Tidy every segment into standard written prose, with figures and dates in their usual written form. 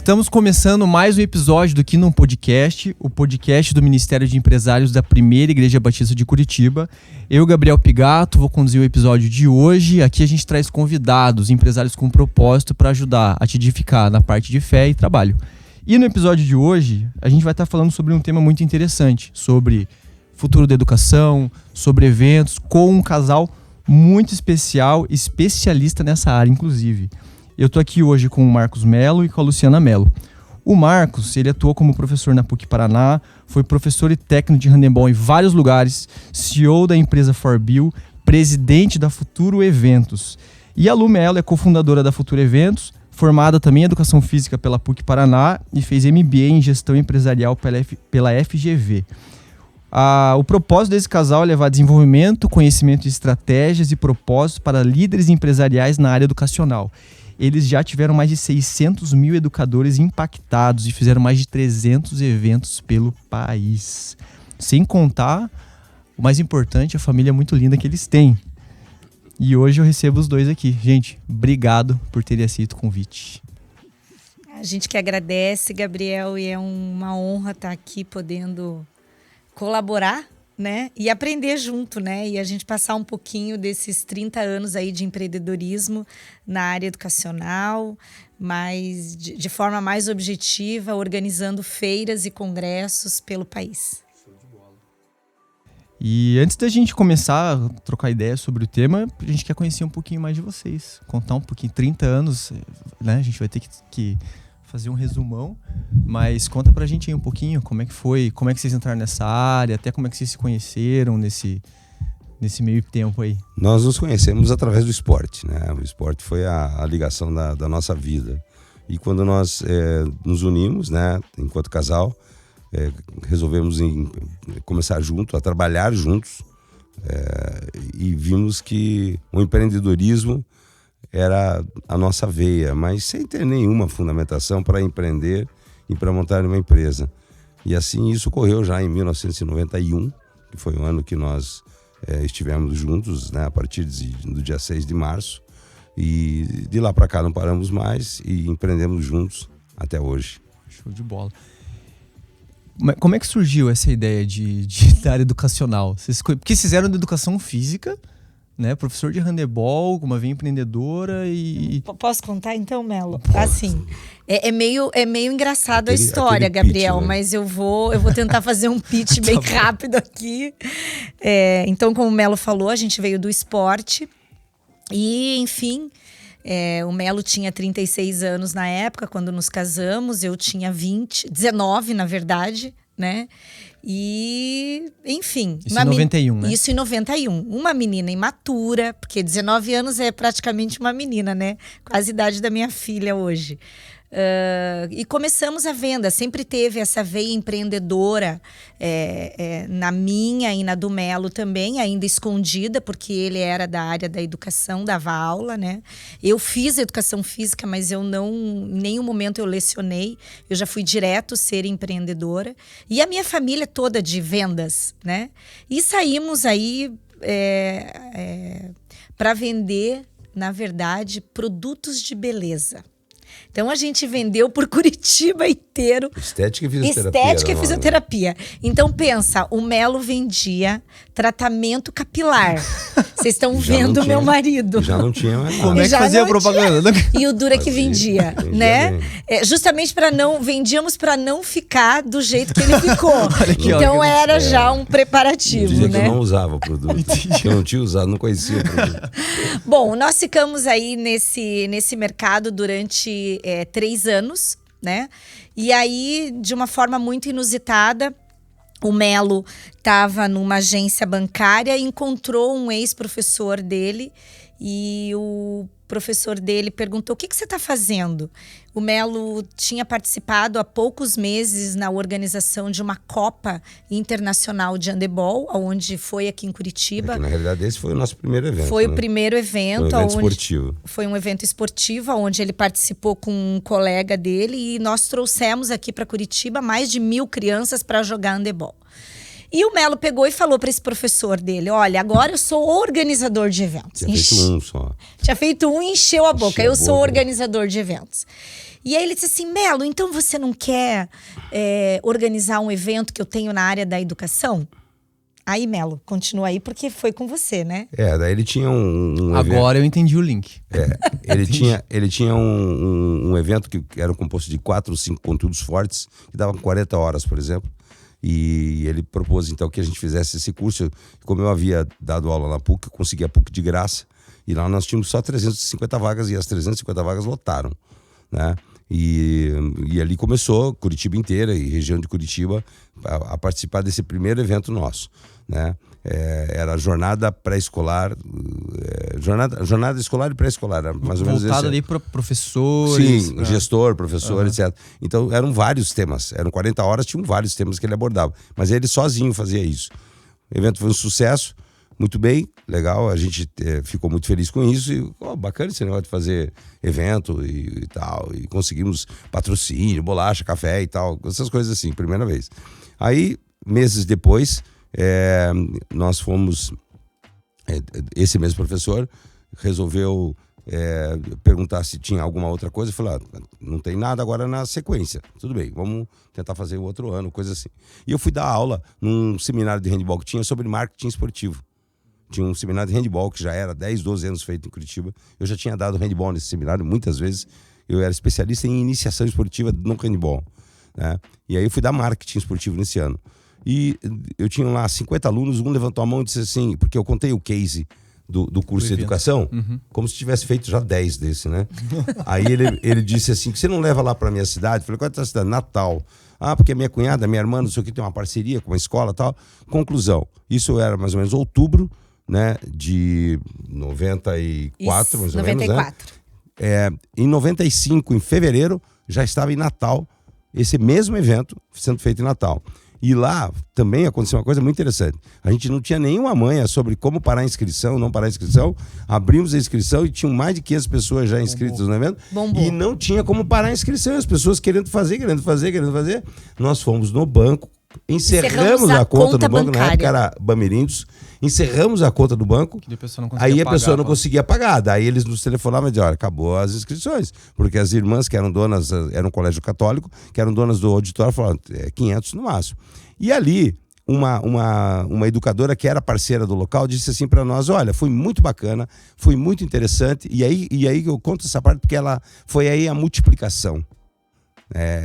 Estamos começando mais um episódio do Kingdom Podcast, o podcast do Ministério de Empresários da Primeira Igreja Batista de Curitiba. Eu, Gabriel Pigato, vou conduzir o episódio de hoje. Aqui a gente traz convidados, empresários com propósito para ajudar a te edificar na parte de fé e trabalho. E no episódio de hoje, a gente vai estar falando sobre um tema muito interessante, sobre futuro da educação, sobre eventos, com um casal muito especial, especialista nessa área, inclusive. Eu estou aqui hoje com o Marcos Melo e com a Luciana Melo. O Marcos, ele atuou como professor na PUC Paraná, foi professor e técnico de handebol em vários lugares, CEO da empresa Forbil, presidente da Futuro Eventos. E a Lu Melo é cofundadora da Futuro Eventos, formada também em Educação Física pela PUC Paraná e fez MBA em Gestão Empresarial pela FGV. O propósito desse casal é levar desenvolvimento, conhecimento de estratégias e propósitos para líderes empresariais na área educacional. Eles já tiveram mais de 600 mil educadores impactados e fizeram mais de 300 eventos pelo país. Sem contar, o mais importante, a família muito linda que eles têm. E hoje eu recebo os dois aqui. Gente, obrigado por terem aceito o convite. A gente que agradece, Gabriel, e é uma honra estar aqui podendo colaborar, né? E aprender junto, né? E a gente passar um pouquinho desses 30 anos aí de empreendedorismo na área educacional, mas de forma mais objetiva, organizando feiras e congressos pelo país. E antes da gente começar a trocar ideia sobre o tema, a gente quer conhecer um pouquinho mais de vocês. Contar um pouquinho, 30 anos, né? A gente vai ter que fazer um resumão, mas conta pra gente aí um pouquinho como é que foi, como é que vocês entraram nessa área, até como é que vocês se conheceram nesse meio tempo aí. Nós nos conhecemos através do esporte, né? O esporte foi a ligação da nossa vida. E quando nós nos unimos, né, enquanto casal, resolvemos começar junto, a trabalhar juntos, e vimos que o empreendedorismo era a nossa veia, mas sem ter nenhuma fundamentação para empreender e para montar uma empresa. E assim isso ocorreu já em 1991, que foi o ano que nós estivemos juntos, né, a partir do dia 6 de março. E de lá para cá não paramos mais e empreendemos juntos até hoje. Show de bola. Como é que surgiu essa ideia da área educacional? Porque vocês eram de educação física, né? Professor de handebol, uma veia empreendedora e... Posso contar então, Melo? Pode. Assim, é meio engraçado a história, Gabriel, pitch, né? Mas eu vou tentar fazer um pitch bem rápido aqui. Então, como o Melo falou, a gente veio do esporte e, enfim... o Melo tinha 36 anos na época, quando nos casamos. Eu tinha 19, na verdade, né? E, enfim... Isso em 91, né? Isso em 91. Uma menina imatura, porque 19 anos é praticamente uma menina, né? Quase a idade da minha filha hoje. E começamos a venda, sempre teve essa veia empreendedora na minha e na do Melo também, ainda escondida, porque ele era da área da educação, dava aula, né? Eu fiz educação física, mas eu não, em nenhum momento eu lecionei, eu já fui direto ser empreendedora. E a minha família toda de vendas, né? E saímos aí para vender, na verdade, produtos de beleza. Então, a gente vendeu por Curitiba inteiro. Estética e fisioterapia. Então, pensa, o Melo vendia tratamento capilar. Vocês estão vendo o meu marido. Já não tinha mais nada. Como é que fazia a propaganda? E o dura que vendia, né? Justamente vendíamos para não ficar do jeito que ele ficou. Então, era já um preparativo, dizia, né? Que eu não usava o produto. Que eu não tinha usado, não conhecia o produto. Bom, nós ficamos aí nesse mercado durante 3 anos, né? E aí, de uma forma muito inusitada, o Melo estava numa agência bancária e encontrou um ex-professor dele e o professor dele perguntou: o que você está fazendo? O Melo tinha participado há poucos meses na organização de uma Copa Internacional de Handebol, onde foi aqui em Curitiba. Na realidade, esse foi o nosso primeiro evento. Foi, né? O primeiro evento. Foi um evento esportivo. Foi um evento esportivo, onde ele participou com um colega dele e nós trouxemos aqui para Curitiba mais de 1.000 crianças para jogar handebol. E o Melo pegou e falou para esse professor dele: olha, agora eu sou organizador de eventos. Tinha feito um só. Tinha feito um e encheu a boca. Eu sou organizador de eventos. E aí ele disse assim, Melo, então você não quer organizar um evento que eu tenho na área da educação? Aí, Melo, continua aí, porque foi com você, né? Daí ele tinha um Agora eu entendi o link. Ele tinha um evento que era composto de 4 ou 5 conteúdos fortes, que davam 40 horas, por exemplo. E ele propôs, então, que a gente fizesse esse curso. Como eu havia dado aula na PUC, eu consegui a PUC de graça. E lá nós tínhamos só 350 vagas, e as 350 vagas lotaram, né? E ali começou Curitiba inteira e região de Curitiba a participar desse primeiro evento nosso, né? Era a jornada pré-escolar, jornada escolar e pré-escolar, mais ou menos esse. Voltado ali para professores. Sim, gestor, professor, etc. Então eram vários temas, eram 40 horas, tinham vários temas que ele abordava, mas ele sozinho fazia isso. O evento foi um sucesso, muito bem, legal, a gente ficou muito feliz com isso e bacana esse negócio de fazer evento e tal, e conseguimos patrocínio, bolacha, café e tal, essas coisas assim, primeira vez. Aí, meses depois, nós fomos, esse mesmo professor resolveu perguntar se tinha alguma outra coisa, eu falei, não tem nada agora na sequência, tudo bem, vamos tentar fazer o outro ano, coisa assim. E eu fui dar aula num seminário de handball que tinha sobre marketing esportivo. Tinha um seminário de handball que já era 10, 12 anos feito em Curitiba. Eu já tinha dado handball nesse seminário muitas vezes. Eu era especialista em iniciação esportiva no handball, né? E aí eu fui dar marketing esportivo nesse ano. E eu tinha lá 50 alunos, um levantou a mão e disse assim, porque eu contei o case do curso de educação, como se tivesse feito já 10 desse, né? Aí ele disse assim, que você não leva lá pra minha cidade? Eu falei, qual é a tua cidade? Natal. Porque a minha cunhada, minha irmã, não sei o que, tem uma parceria com uma escola e tal. Conclusão, isso era mais ou menos outubro, né, de 94, mais ou 94. Menos, né? Em 95, em fevereiro, já estava em Natal, esse mesmo evento sendo feito em Natal. E lá também aconteceu uma coisa muito interessante. A gente não tinha nenhuma manha sobre como parar a inscrição, não parar a inscrição. Abrimos a inscrição e tinham mais de 500 pessoas já inscritas no evento. E não tinha como parar a inscrição. As pessoas querendo fazer. Nós fomos no banco, encerramos a conta do banco, na época era Bamirindos, encerramos a conta do banco, aí a pessoa não conseguia pagar, daí eles nos telefonavam e diziam, olha, acabou as inscrições, porque as irmãs que eram donas, era um colégio católico, que eram donas do auditório, falaram, 500 no máximo. E ali, uma educadora que era parceira do local disse assim para nós, olha, foi muito bacana, foi muito interessante, e aí eu conto essa parte porque foi aí a multiplicação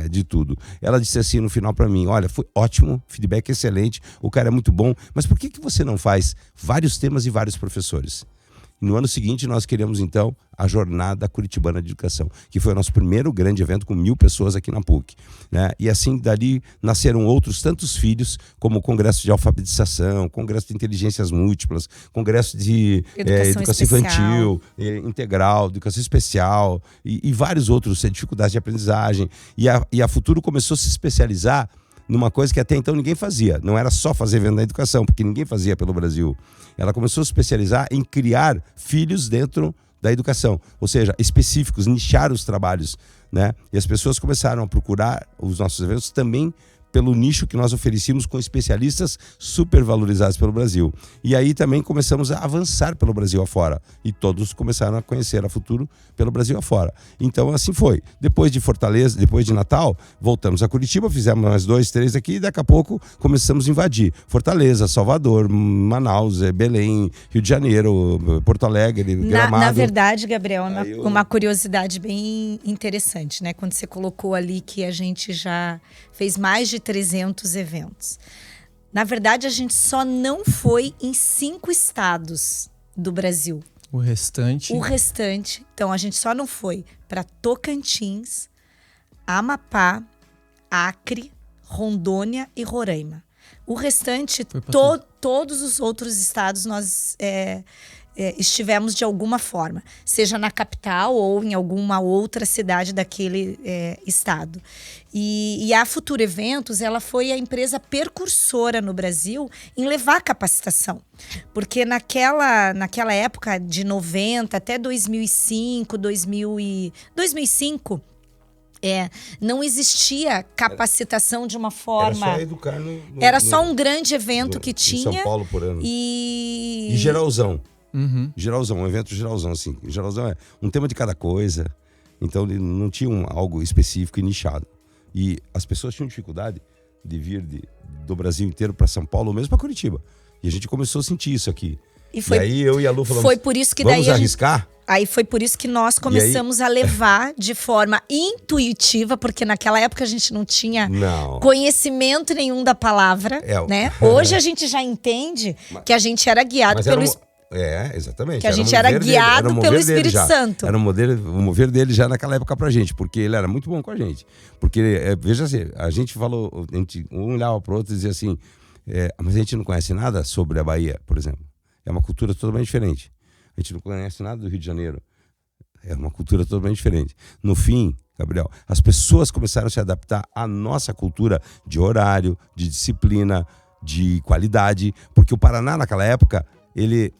de tudo. Ela disse assim no final para mim, olha, foi ótimo, feedback excelente, o cara é muito bom, mas por que você não faz vários temas e vários professores? No ano seguinte, nós queríamos, então, a Jornada Curitibana de Educação, que foi o nosso primeiro grande evento com 1.000 pessoas aqui na PUC, né? E assim, dali nasceram outros tantos filhos, como o Congresso de Alfabetização, Congresso de Inteligências Múltiplas, Congresso de Educação Infantil, Integral, Educação Especial e vários outros, dificuldades de aprendizagem. E a Futuro começou a se especializar numa coisa que até então ninguém fazia. Não era só fazer evento na educação, porque ninguém fazia pelo Brasil. Ela começou a se especializar em criar filhos dentro da educação, ou seja, específicos, nichar os trabalhos, né? E as pessoas começaram a procurar os nossos eventos também pelo nicho que nós oferecíamos com especialistas super valorizados pelo Brasil. E aí também começamos a avançar pelo Brasil afora. E todos começaram a conhecer a Futuro pelo Brasil afora. Então assim foi. Depois de Fortaleza, depois de Natal, voltamos a Curitiba, fizemos mais 2, 3 aqui e daqui a pouco começamos a invadir Fortaleza, Salvador, Manaus, Belém, Rio de Janeiro, Porto Alegre, Gramado. Na verdade, Gabriel, uma curiosidade bem interessante, né? Quando você colocou ali que a gente já fez mais de 300 eventos. Na verdade, a gente só não foi em 5 estados do Brasil. O restante. Então, a gente só não foi para Tocantins, Amapá, Acre, Rondônia e Roraima. O restante, todos os outros estados nós estivemos de alguma forma, seja na capital ou em alguma outra cidade daquele estado. E a Futuro Eventos, ela foi a empresa percursora no Brasil em levar capacitação. Porque naquela época de 90 até 2005, 2005, não existia capacitação de uma forma... Era só educar Era só um grande evento que tinha. Em São Paulo por ano. E geralzão. Geralzão, um evento geralzão, assim. Geralzão é um tema de cada coisa. Então ele não tinha algo específico e nichado. E as pessoas tinham dificuldade de vir do Brasil inteiro para São Paulo, ou mesmo para Curitiba. E a gente começou a sentir isso aqui. E aí eu e a Lu falamos, foi por isso que vamos daí arriscar? Aí foi por isso que nós começamos a levar de forma intuitiva, porque naquela época a gente não tinha conhecimento nenhum da palavra, né? Hoje a gente já entende que a gente era guiado pelo exatamente. Que a gente era guiado pelo Espírito Santo. Era o mover dele já naquela época pra gente, porque ele era muito bom com a gente. Porque, veja assim, a gente falou, um olhava pro outro e dizia assim, mas a gente não conhece nada sobre a Bahia, por exemplo. É uma cultura totalmente diferente. A gente não conhece nada do Rio de Janeiro. É uma cultura totalmente diferente. No fim, Gabriel, as pessoas começaram a se adaptar à nossa cultura de horário, de disciplina, de qualidade, porque o Paraná, naquela época, ele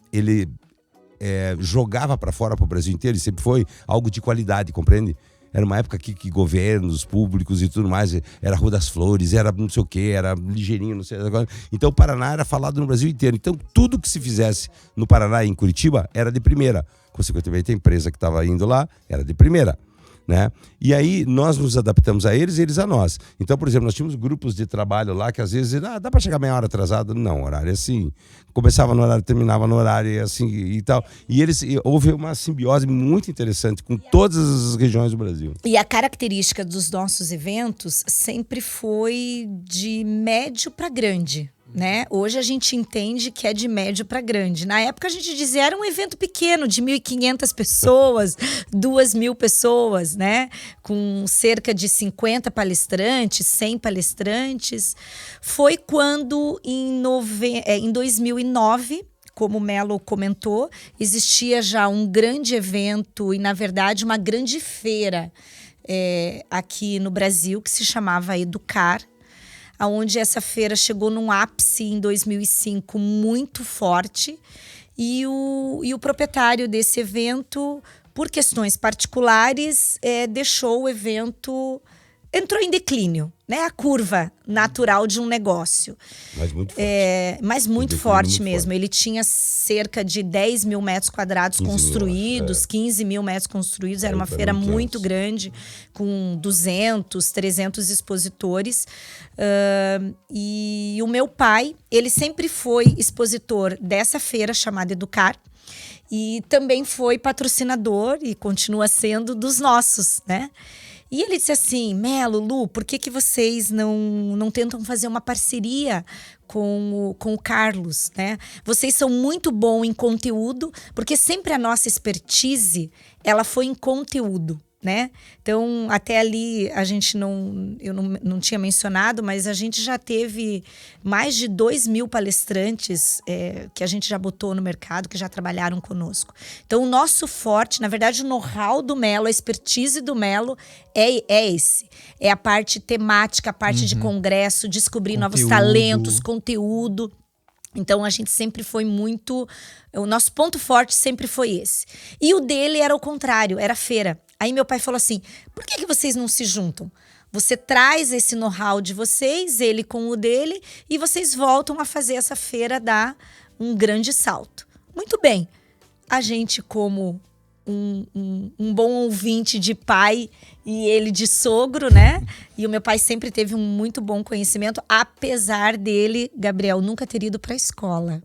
jogava para fora, para o Brasil inteiro, e sempre foi algo de qualidade, compreende? Era uma época que governos públicos e tudo mais, era Rua das Flores, era não sei o quê, era ligeirinho, não sei agora. Então o Paraná era falado no Brasil inteiro. Então tudo que se fizesse no Paraná e em Curitiba era de primeira. Consequentemente a empresa que estava indo lá era de primeira, né? E aí nós nos adaptamos a eles e eles a nós. Então, por exemplo, nós tínhamos grupos de trabalho lá que às vezes dá para chegar meia hora atrasado. Não, horário é assim. Começava no horário, terminava no horário assim e tal. E houve uma simbiose muito interessante com todas as regiões do Brasil. E a característica dos nossos eventos sempre foi de médio para grande, né? Hoje a gente entende que é de médio para grande. Na época a gente dizia era um evento pequeno, de 1.500 pessoas, 2.000 pessoas, né? Com cerca de 50 palestrantes, 100 palestrantes. Foi quando em 2009, como o Melo comentou, existia já um grande evento e, na verdade, uma grande feira aqui no Brasil que se chamava Educar, onde essa feira chegou num ápice em 2005 muito forte e o proprietário desse evento, por questões particulares, deixou o evento, entrou em declínio, né? A curva natural de um negócio. Mas muito forte. Mas muito forte mesmo. Forte. Ele tinha cerca de 10 mil metros quadrados construídos, 15 mil metros construídos. Era uma feira muito grande, com 200, 300 expositores. E o meu pai, ele sempre foi expositor dessa feira chamada Educar. E também foi patrocinador, e continua sendo, dos nossos, né? E ele disse assim, Melo, Lu, por que vocês não tentam fazer uma parceria com o Carlos, né? Vocês são muito bons em conteúdo, porque sempre a nossa expertise, ela foi em conteúdo, né? Então, até ali, eu não tinha mencionado, mas a gente já teve mais de 2.000 palestrantes que a gente já botou no mercado, que já trabalharam conosco. Então, o nosso forte, na verdade, o know-how do Melo, a expertise do Melo é esse. É a parte temática, a parte de congresso, descobrir novos talentos, conteúdo. Então, a gente sempre foi muito... O nosso ponto forte sempre foi esse. E o dele era o contrário, era feira. Aí meu pai falou assim, por que vocês não se juntam? Você traz esse know-how de vocês, ele com o dele, e vocês voltam a fazer essa feira dar um grande salto. Muito bem. A gente, como um bom ouvinte de pai e ele de sogro, né? E o meu pai sempre teve um muito bom conhecimento, apesar dele, Gabriel, nunca ter ido para a escola.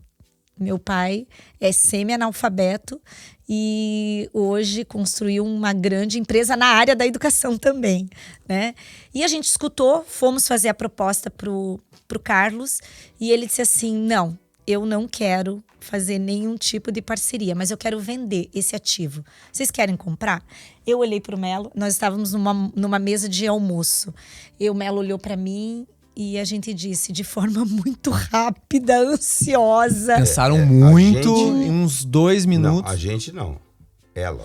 Meu pai é semi-analfabeto e hoje construiu uma grande empresa na área da educação também, né? E a gente escutou, fomos fazer a proposta pro Carlos e ele disse assim, não, eu não quero fazer nenhum tipo de parceria, mas eu quero vender esse ativo. Vocês querem comprar? Eu olhei pro Melo, nós estávamos numa mesa de almoço. O Melo olhou para mim e a gente disse de forma muito rápida, ansiosa. Pensaram muito, em uns 2 minutos. Não, a gente não. Ela.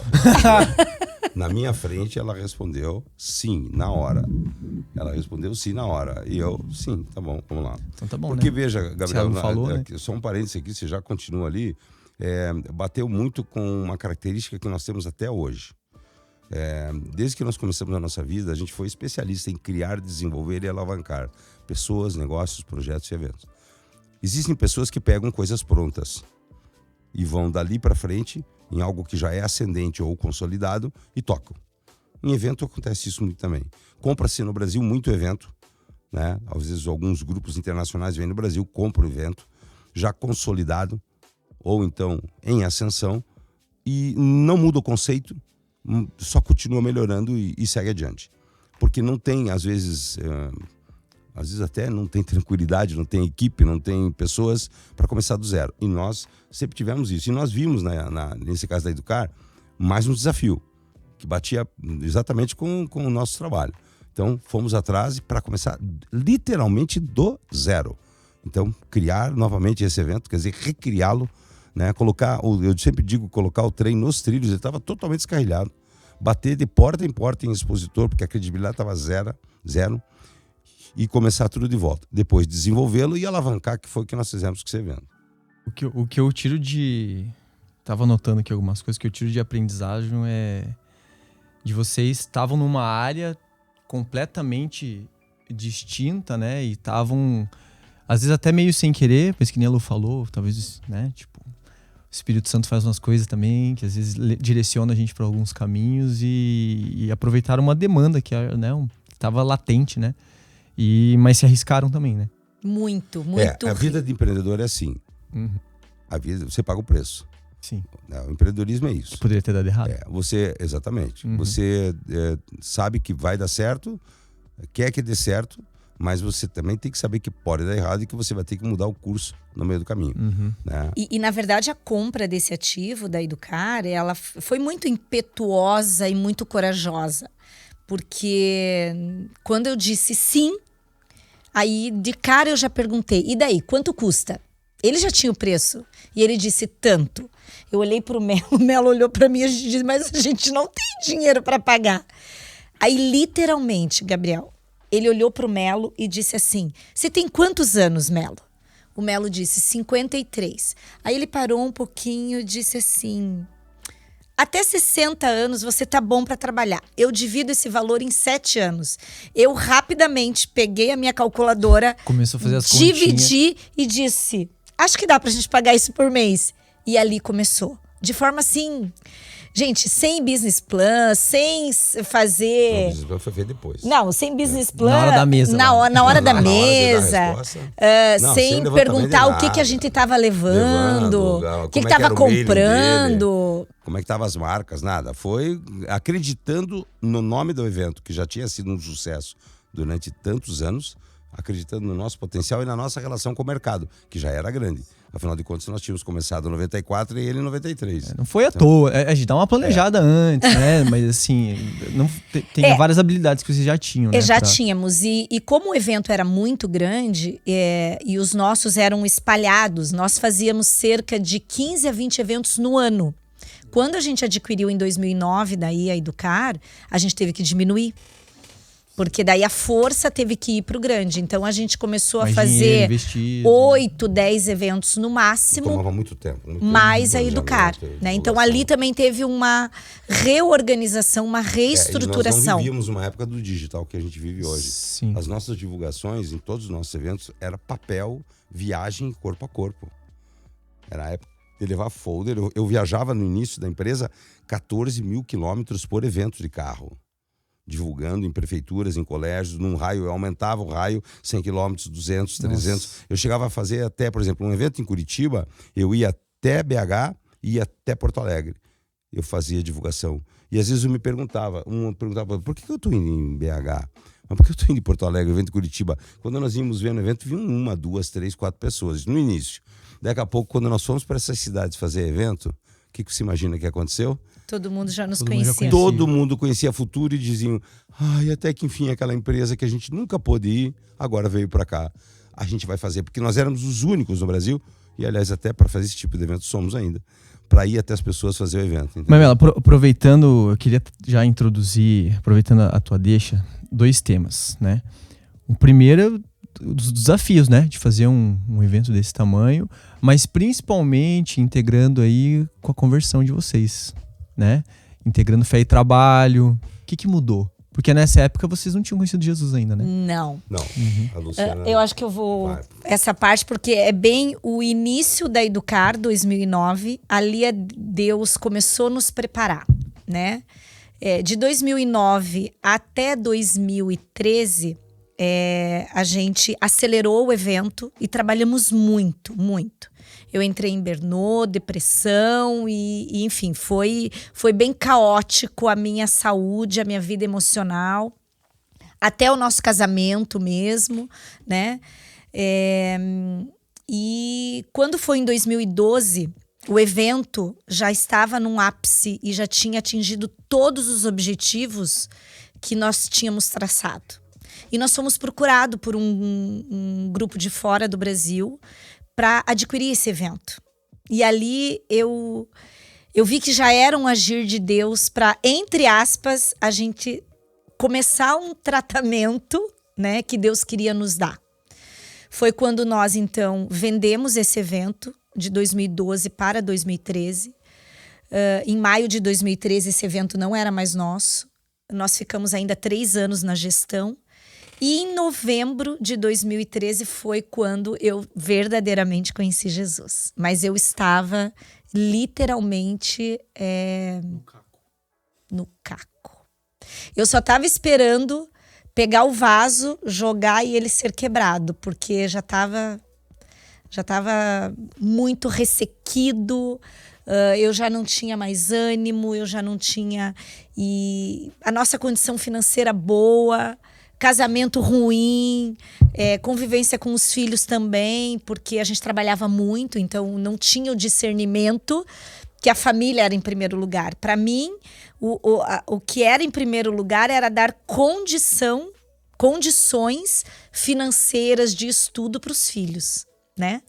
Na minha frente, ela respondeu sim, na hora. Ela respondeu sim na hora. E eu, sim, tá bom, vamos lá. Então tá bom, porque, né? Veja, Gabriel, falou, né? Só um parênteses aqui, você já continua ali. Bateu muito com uma característica que nós temos até hoje. Desde que nós começamos a nossa vida, a gente foi especialista em criar, desenvolver e alavancar pessoas, negócios, projetos e eventos. Existem pessoas que pegam coisas prontas e vão dali para frente em algo que já é ascendente ou consolidado e tocam. Em evento acontece isso muito também. Compra-se no Brasil muito evento, né? Às vezes alguns grupos internacionais vêm no Brasil, compram o evento já consolidado ou então em ascensão e não muda o conceito, só continua melhorando e segue adiante. Porque não tem, às vezes até não tem tranquilidade, não tem equipe, não tem pessoas para começar do zero. E nós sempre tivemos isso. E nós vimos, nesse caso da Educar, mais um desafio, que batia exatamente com o nosso trabalho. Então, fomos atrás para começar literalmente do zero. Então, criar novamente esse evento, quer dizer, recriá-lo, né? Eu sempre digo, colocar o trem nos trilhos, ele estava totalmente descarrilhado. Bater de porta em expositor, porque a credibilidade estava zero, e começar tudo de volta. Depois desenvolvê-lo e alavancar, que foi o que nós fizemos com esse evento. O que eu tiro de... Tava anotando aqui algumas coisas que eu tiro de aprendizagem de vocês estavam numa área completamente distinta, né? E estavam, às vezes até meio sem querer, pois que nem a Lu falou, talvez, né? Tipo, o Espírito Santo faz umas coisas também, que às vezes direciona a gente para alguns caminhos e aproveitaram uma demanda que, né, estava latente, né? Mas se arriscaram também, né? Muito. A vida de empreendedor é assim. Uhum. A vida, você paga o preço. Sim. O empreendedorismo é isso. Poderia ter dado errado. Exatamente. Uhum. Você sabe que vai dar certo, quer que dê certo, mas você também tem que saber que pode dar errado e que você vai ter que mudar o curso no meio do caminho. Uhum. Né? E, na verdade, a compra desse ativo da Educar, ela foi muito impetuosa e muito corajosa. Porque quando eu disse sim, aí de cara eu já perguntei, e daí, quanto custa? Ele já tinha o preço. E ele disse tanto. Eu olhei para o Melo olhou para mim e disse, mas a gente não tem dinheiro para pagar. Aí, literalmente, Gabriel, ele olhou para o Melo e disse assim, você tem quantos anos, Melo? O Melo disse 53. Aí ele parou um pouquinho e disse assim, até 60 anos você tá bom para trabalhar. Eu divido esse valor em 7 anos. Eu rapidamente peguei a minha calculadora, começou a fazer as dividi e disse, acho que dá pra gente pagar isso por mês. E ali começou. De forma assim, gente, sem business plan, sem fazer... O business plan foi feito depois. Não, sem business plan. Na hora da mesa. Na hora da mesa. Sem sem perguntar o que a gente estava levando, o que estava comprando. Como é que estavam as marcas, nada. Foi acreditando no nome do evento, que já tinha sido um sucesso durante tantos anos, acreditando no nosso potencial e na nossa relação com o mercado, que já era grande. Afinal de contas, nós tínhamos começado em 94 e ele em 93. Não foi à toa. A gente dá uma planejada antes, né? Mas assim, tem várias habilidades que vocês já tinham, né? Já tínhamos. E como o evento era muito grande e os nossos eram espalhados, nós fazíamos cerca de 15 a 20 eventos no ano. Quando a gente adquiriu em 2009 daí a Educar, a gente teve que diminuir. Porque daí a força teve que ir para o grande. Então a gente começou a fazer 8, 10 eventos no máximo. Tomava muito tempo. Mais a Educar. Né? Então ali também teve uma reorganização, uma reestruturação. Nós não vivíamos uma época do digital que a gente vive hoje. Sim. As nossas divulgações em todos os nossos eventos era papel, viagem corpo a corpo. Era a época de levar folder. Eu viajava no início da empresa 14 mil quilômetros por evento de carro. Divulgando em prefeituras, em colégios, num raio, eu aumentava o raio, 100 quilômetros, 200, 300. Nossa. Eu chegava a fazer até, por exemplo, um evento em Curitiba, eu ia até BH e ia até Porto Alegre. Eu fazia divulgação. E às vezes eu me perguntava, por que eu estou indo em BH? Mas por que eu estou indo em Porto Alegre, evento em Curitiba? Quando nós íamos ver no evento, vinham 1, 2, 3, 4 pessoas, no início. Daqui a pouco, quando nós fomos para essas cidades fazer evento, o que você imagina que aconteceu? Todo mundo já nos conhecia. Todo mundo conhecia a Futuro e diziam, até que enfim aquela empresa que a gente nunca pôde ir, agora veio para cá. A gente vai fazer, porque nós éramos os únicos no Brasil, e aliás até para fazer esse tipo de evento somos ainda, para ir até as pessoas fazer o evento. Entendeu? Mas Melo, aproveitando, eu queria já introduzir, aproveitando a tua deixa, 2 temas, né? O primeiro, dos desafios, né? De fazer um evento desse tamanho, mas principalmente integrando aí com a conversão de vocês, né? Integrando fé e trabalho. O que mudou? Porque nessa época vocês não tinham conhecido Jesus ainda, né? Não. Uhum. A Luciana... Eu acho que eu vou... Essa parte, porque é bem o início da Educar, 2009. Ali Deus começou a nos preparar, né? De 2009 até 2013, a gente acelerou o evento e trabalhamos muito, muito. Eu entrei em burnout, depressão e enfim, foi bem caótico a minha saúde, a minha vida emocional, até o nosso casamento mesmo, né? E quando foi em 2012, o evento já estava num ápice e já tinha atingido todos os objetivos que nós tínhamos traçado. E nós fomos procurados por um grupo de fora do Brasil para adquirir esse evento. E ali eu vi que já era um agir de Deus para, entre aspas, a gente começar um tratamento, né, que Deus queria nos dar. Foi quando nós, então, vendemos esse evento de 2012 para 2013. Em maio de 2013, esse evento não era mais nosso. Nós ficamos ainda 3 anos na gestão. E em novembro de 2013 foi quando eu verdadeiramente conheci Jesus. Mas eu estava literalmente no caco. Eu só estava esperando pegar o vaso, jogar e ele ser quebrado, porque já estava muito ressequido, eu já não tinha mais ânimo, eu já não tinha... E a nossa condição financeira boa... Casamento ruim, convivência com os filhos também, porque a gente trabalhava muito, então não tinha o discernimento que a família era em primeiro lugar. Para mim, o que era em primeiro lugar era dar condições financeiras de estudo para os filhos, né?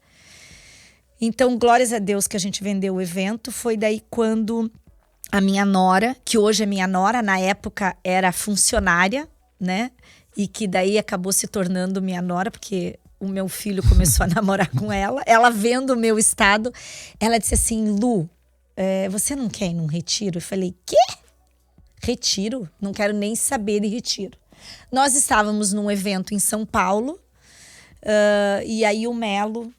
Então, glórias a Deus que a gente vendeu o evento. Foi daí quando a minha nora, que hoje é minha nora, na época era funcionária, né? E que daí acabou se tornando minha nora, porque o meu filho começou a namorar com ela. Ela vendo o meu estado, ela disse assim, Lu, você não quer ir num retiro? Eu falei, quê? Retiro? Não quero nem saber de retiro. Nós estávamos num evento em São Paulo, e aí o Melo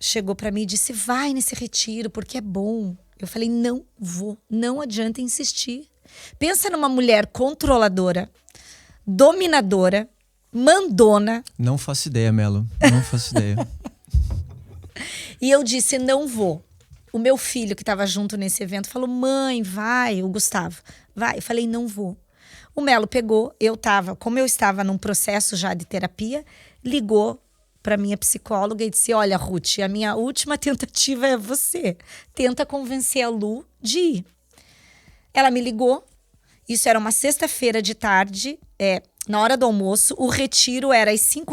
chegou para mim e disse, vai nesse retiro, porque é bom. Eu falei, não vou, não adianta insistir. Pensa numa mulher controladora, dominadora, mandona. Não faço ideia, Melo. Não faço ideia. E eu disse, não vou. O meu filho que estava junto nesse evento falou, mãe, vai. O Gustavo, vai. Eu falei, não vou. O Melo pegou, como eu estava num processo já de terapia, ligou para minha psicóloga e disse, olha, Ruth, a minha última tentativa é você. Tenta convencer a Lu de ir. Ela me ligou. Isso era uma sexta-feira de tarde, na hora do almoço. O retiro era às 6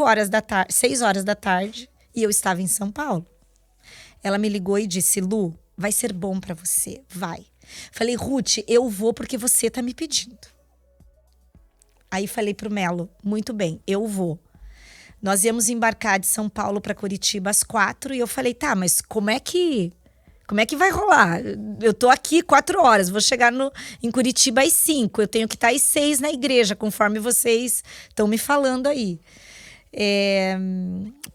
horas da tarde, e eu estava em São Paulo. Ela me ligou e disse, Lu, vai ser bom para você, vai. Falei, Ruth, eu vou porque você tá me pedindo. Aí falei pro Melo, muito bem, eu vou. Nós íamos embarcar de São Paulo para Curitiba às 4, e eu falei, tá, mas como é que vai rolar? Eu tô aqui 4 horas, vou chegar em Curitiba às 5. Eu tenho que estar às 6 na igreja, conforme vocês estão me falando aí.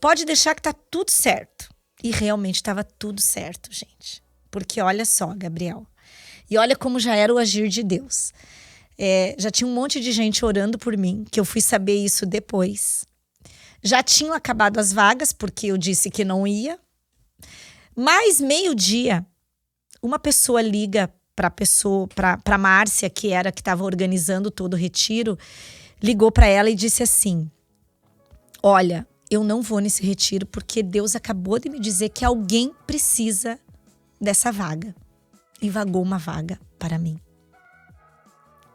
Pode deixar que tá tudo certo. E realmente estava tudo certo, gente. Porque olha só, Gabriel. E olha como já era o agir de Deus. Já tinha um monte de gente orando por mim, que eu fui saber isso depois. Já tinham acabado as vagas, porque eu disse que não ia. Mais meio-dia, uma pessoa liga para Márcia, que estava organizando todo o retiro, ligou para ela e disse assim, olha, eu não vou nesse retiro porque Deus acabou de me dizer que alguém precisa dessa vaga. E vagou uma vaga para mim.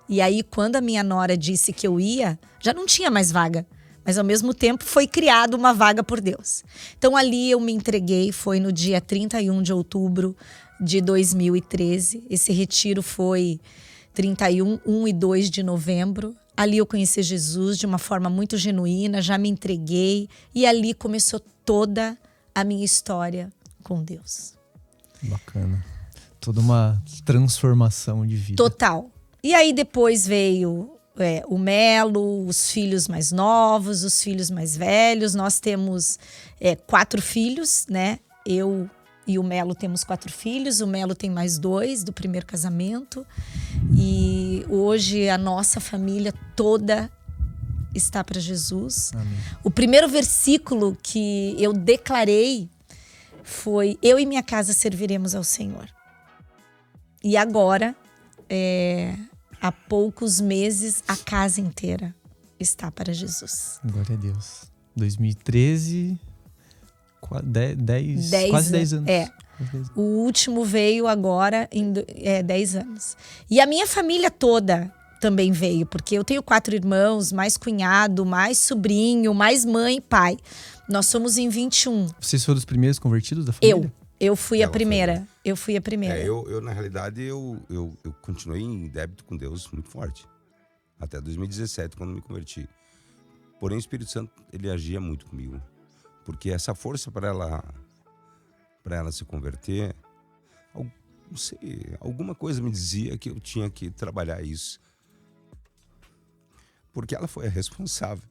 E aí, quando a minha nora disse que eu ia, já não tinha mais vaga. Mas, ao mesmo tempo, foi criada uma vaga por Deus. Então, ali eu me entreguei, foi no dia 31 de outubro de 2013. Esse retiro foi 31, 1 e 2 de novembro. Ali eu conheci Jesus de uma forma muito genuína, já me entreguei. E ali começou toda a minha história com Deus. Bacana. Toda uma transformação de vida. Total. E aí depois veio... o Melo, os filhos mais novos, os filhos mais velhos. Nós temos 4 filhos, né? Eu e o Melo temos 4 filhos. O Melo tem mais 2 do primeiro casamento. E E hoje a nossa família toda está para Jesus. Amém. O primeiro versículo que eu declarei foi: eu e minha casa serviremos ao Senhor. E agora, há poucos meses, a casa inteira está para Jesus. Glória a Deus. 2013, quase 10 anos. O último veio agora em 10 anos. E a minha família toda também veio, porque eu tenho 4 irmãos, mais cunhado, mais sobrinho, mais mãe e pai. Nós somos em 21. Vocês foram os primeiros convertidos da família? Eu fui a primeira. Eu fui a primeira. Eu na realidade, eu continuei em débito com Deus muito forte. Até 2017, quando me converti. Porém, o Espírito Santo, ele agia muito comigo. Porque essa força para ela se converter, não sei, alguma coisa me dizia que eu tinha que trabalhar isso. Porque ela foi a responsável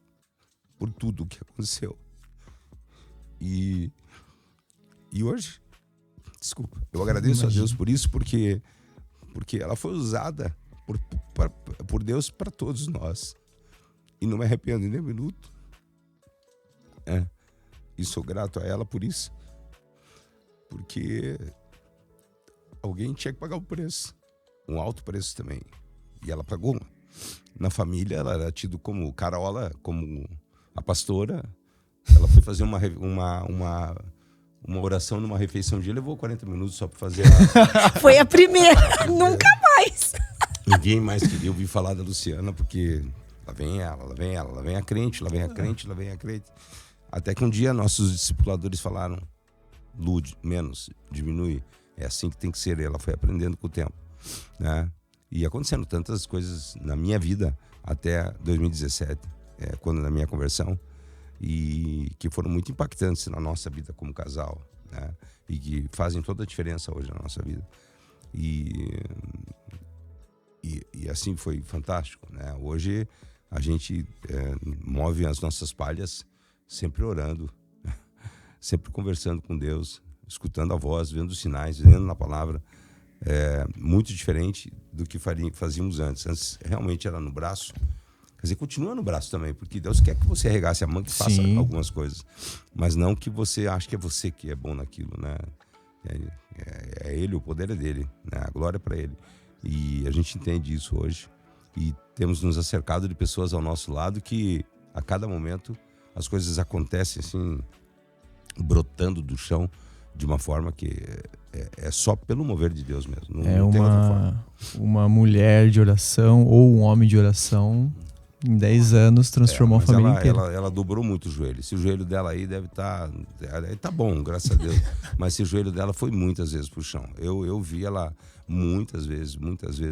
por tudo o que aconteceu. E hoje, desculpa, eu agradeço a Deus por isso, porque ela foi usada por Deus para todos nós. E não me arrependo nem um minuto. E sou grato a ela por isso. Porque alguém tinha que pagar o preço. Um alto preço também. E ela pagou. Na família, ela era tida como carola, como a pastora. Ela foi fazer uma oração numa refeição de levou 40 minutos só para fazer Foi a primeira, nunca mais. Ninguém mais queria ouvir falar da Luciana, porque lá vem a crente, lá vem a crente, lá vem a crente. Até que um dia nossos discipuladores falaram: Lude, menos, diminui. É assim que tem que ser. Ela foi aprendendo com o tempo, né? E acontecendo tantas coisas na minha vida até 2017, quando na minha conversão, e que foram muito impactantes na nossa vida como casal, né? E que fazem toda a diferença hoje na nossa vida. E assim foi fantástico, né? Hoje a gente move as nossas palhas sempre orando, sempre conversando com Deus, escutando a voz, vendo os sinais, vendo na palavra. Muito diferente do que fazíamos antes. Antes realmente era no braço. Quer dizer, continua no braço também, porque Deus quer que você arregace a mão, que faça algumas coisas. Mas não que você ache que é você que é bom naquilo, né? É Ele, o poder é dele, né? A glória é para Ele. E a gente entende isso hoje. E temos nos acercado de pessoas ao nosso lado que, a cada momento, as coisas acontecem assim, brotando do chão, de uma forma que é só pelo mover de Deus mesmo. Não tem outra forma. Uma mulher de oração ou um homem de oração, em 10 anos, transformou a família inteira. Ela dobrou muito o joelho. Se o joelho dela aí deve estar... Tá bom, graças a Deus. Mas se o joelho dela foi muitas vezes pro chão. Eu vi ela muitas vezes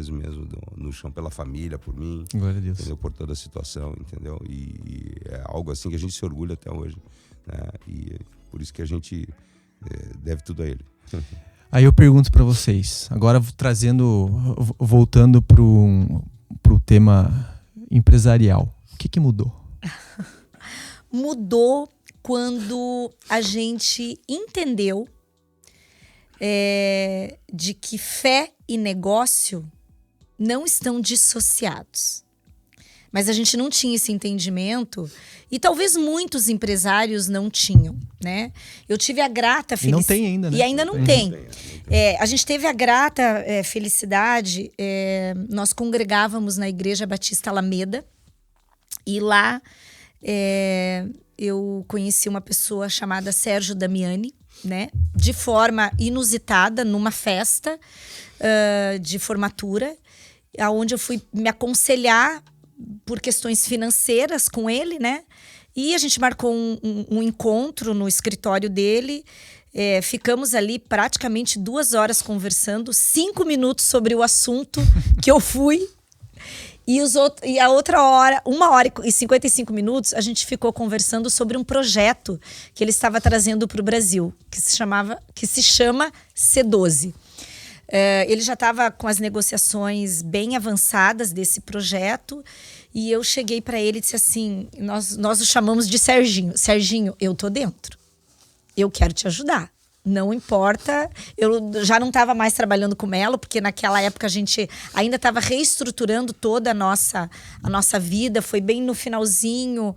mesmo no chão, pela família, por mim. Glória a Deus. Entendeu? Por toda a situação, entendeu? E é algo assim que a gente se orgulha até hoje, né? E por isso que a gente deve tudo a Ele. Aí eu pergunto para vocês, agora voltando pro tema empresarial, o que mudou? Mudou quando a gente entendeu de que fé e negócio não estão dissociados. Mas a gente não tinha esse entendimento e talvez muitos empresários não tinham, né? Eu tive a grata felicidade... Não tem ainda, né? E ainda não tem. A gente teve a grata felicidade, nós congregávamos na Igreja Batista Alameda e lá eu conheci uma pessoa chamada Sérgio Damiani, né? De forma inusitada, numa festa de formatura, onde eu fui me aconselhar por questões financeiras com ele, né? E a gente marcou um encontro no escritório dele. Ficamos ali praticamente 2 horas conversando, 5 minutos sobre o assunto que eu fui. E a outra hora, 1 hora e 55 minutos, a gente ficou conversando sobre um projeto que ele estava trazendo para o Brasil, que se chama C12. Ele já estava com as negociações bem avançadas desse projeto e eu cheguei para ele e disse assim, nós o chamamos de Serginho. Serginho, eu tô dentro. Eu quero te ajudar. Não importa, eu já não estava mais trabalhando com Melo, porque naquela época a gente ainda estava reestruturando toda a nossa vida, foi bem no finalzinho,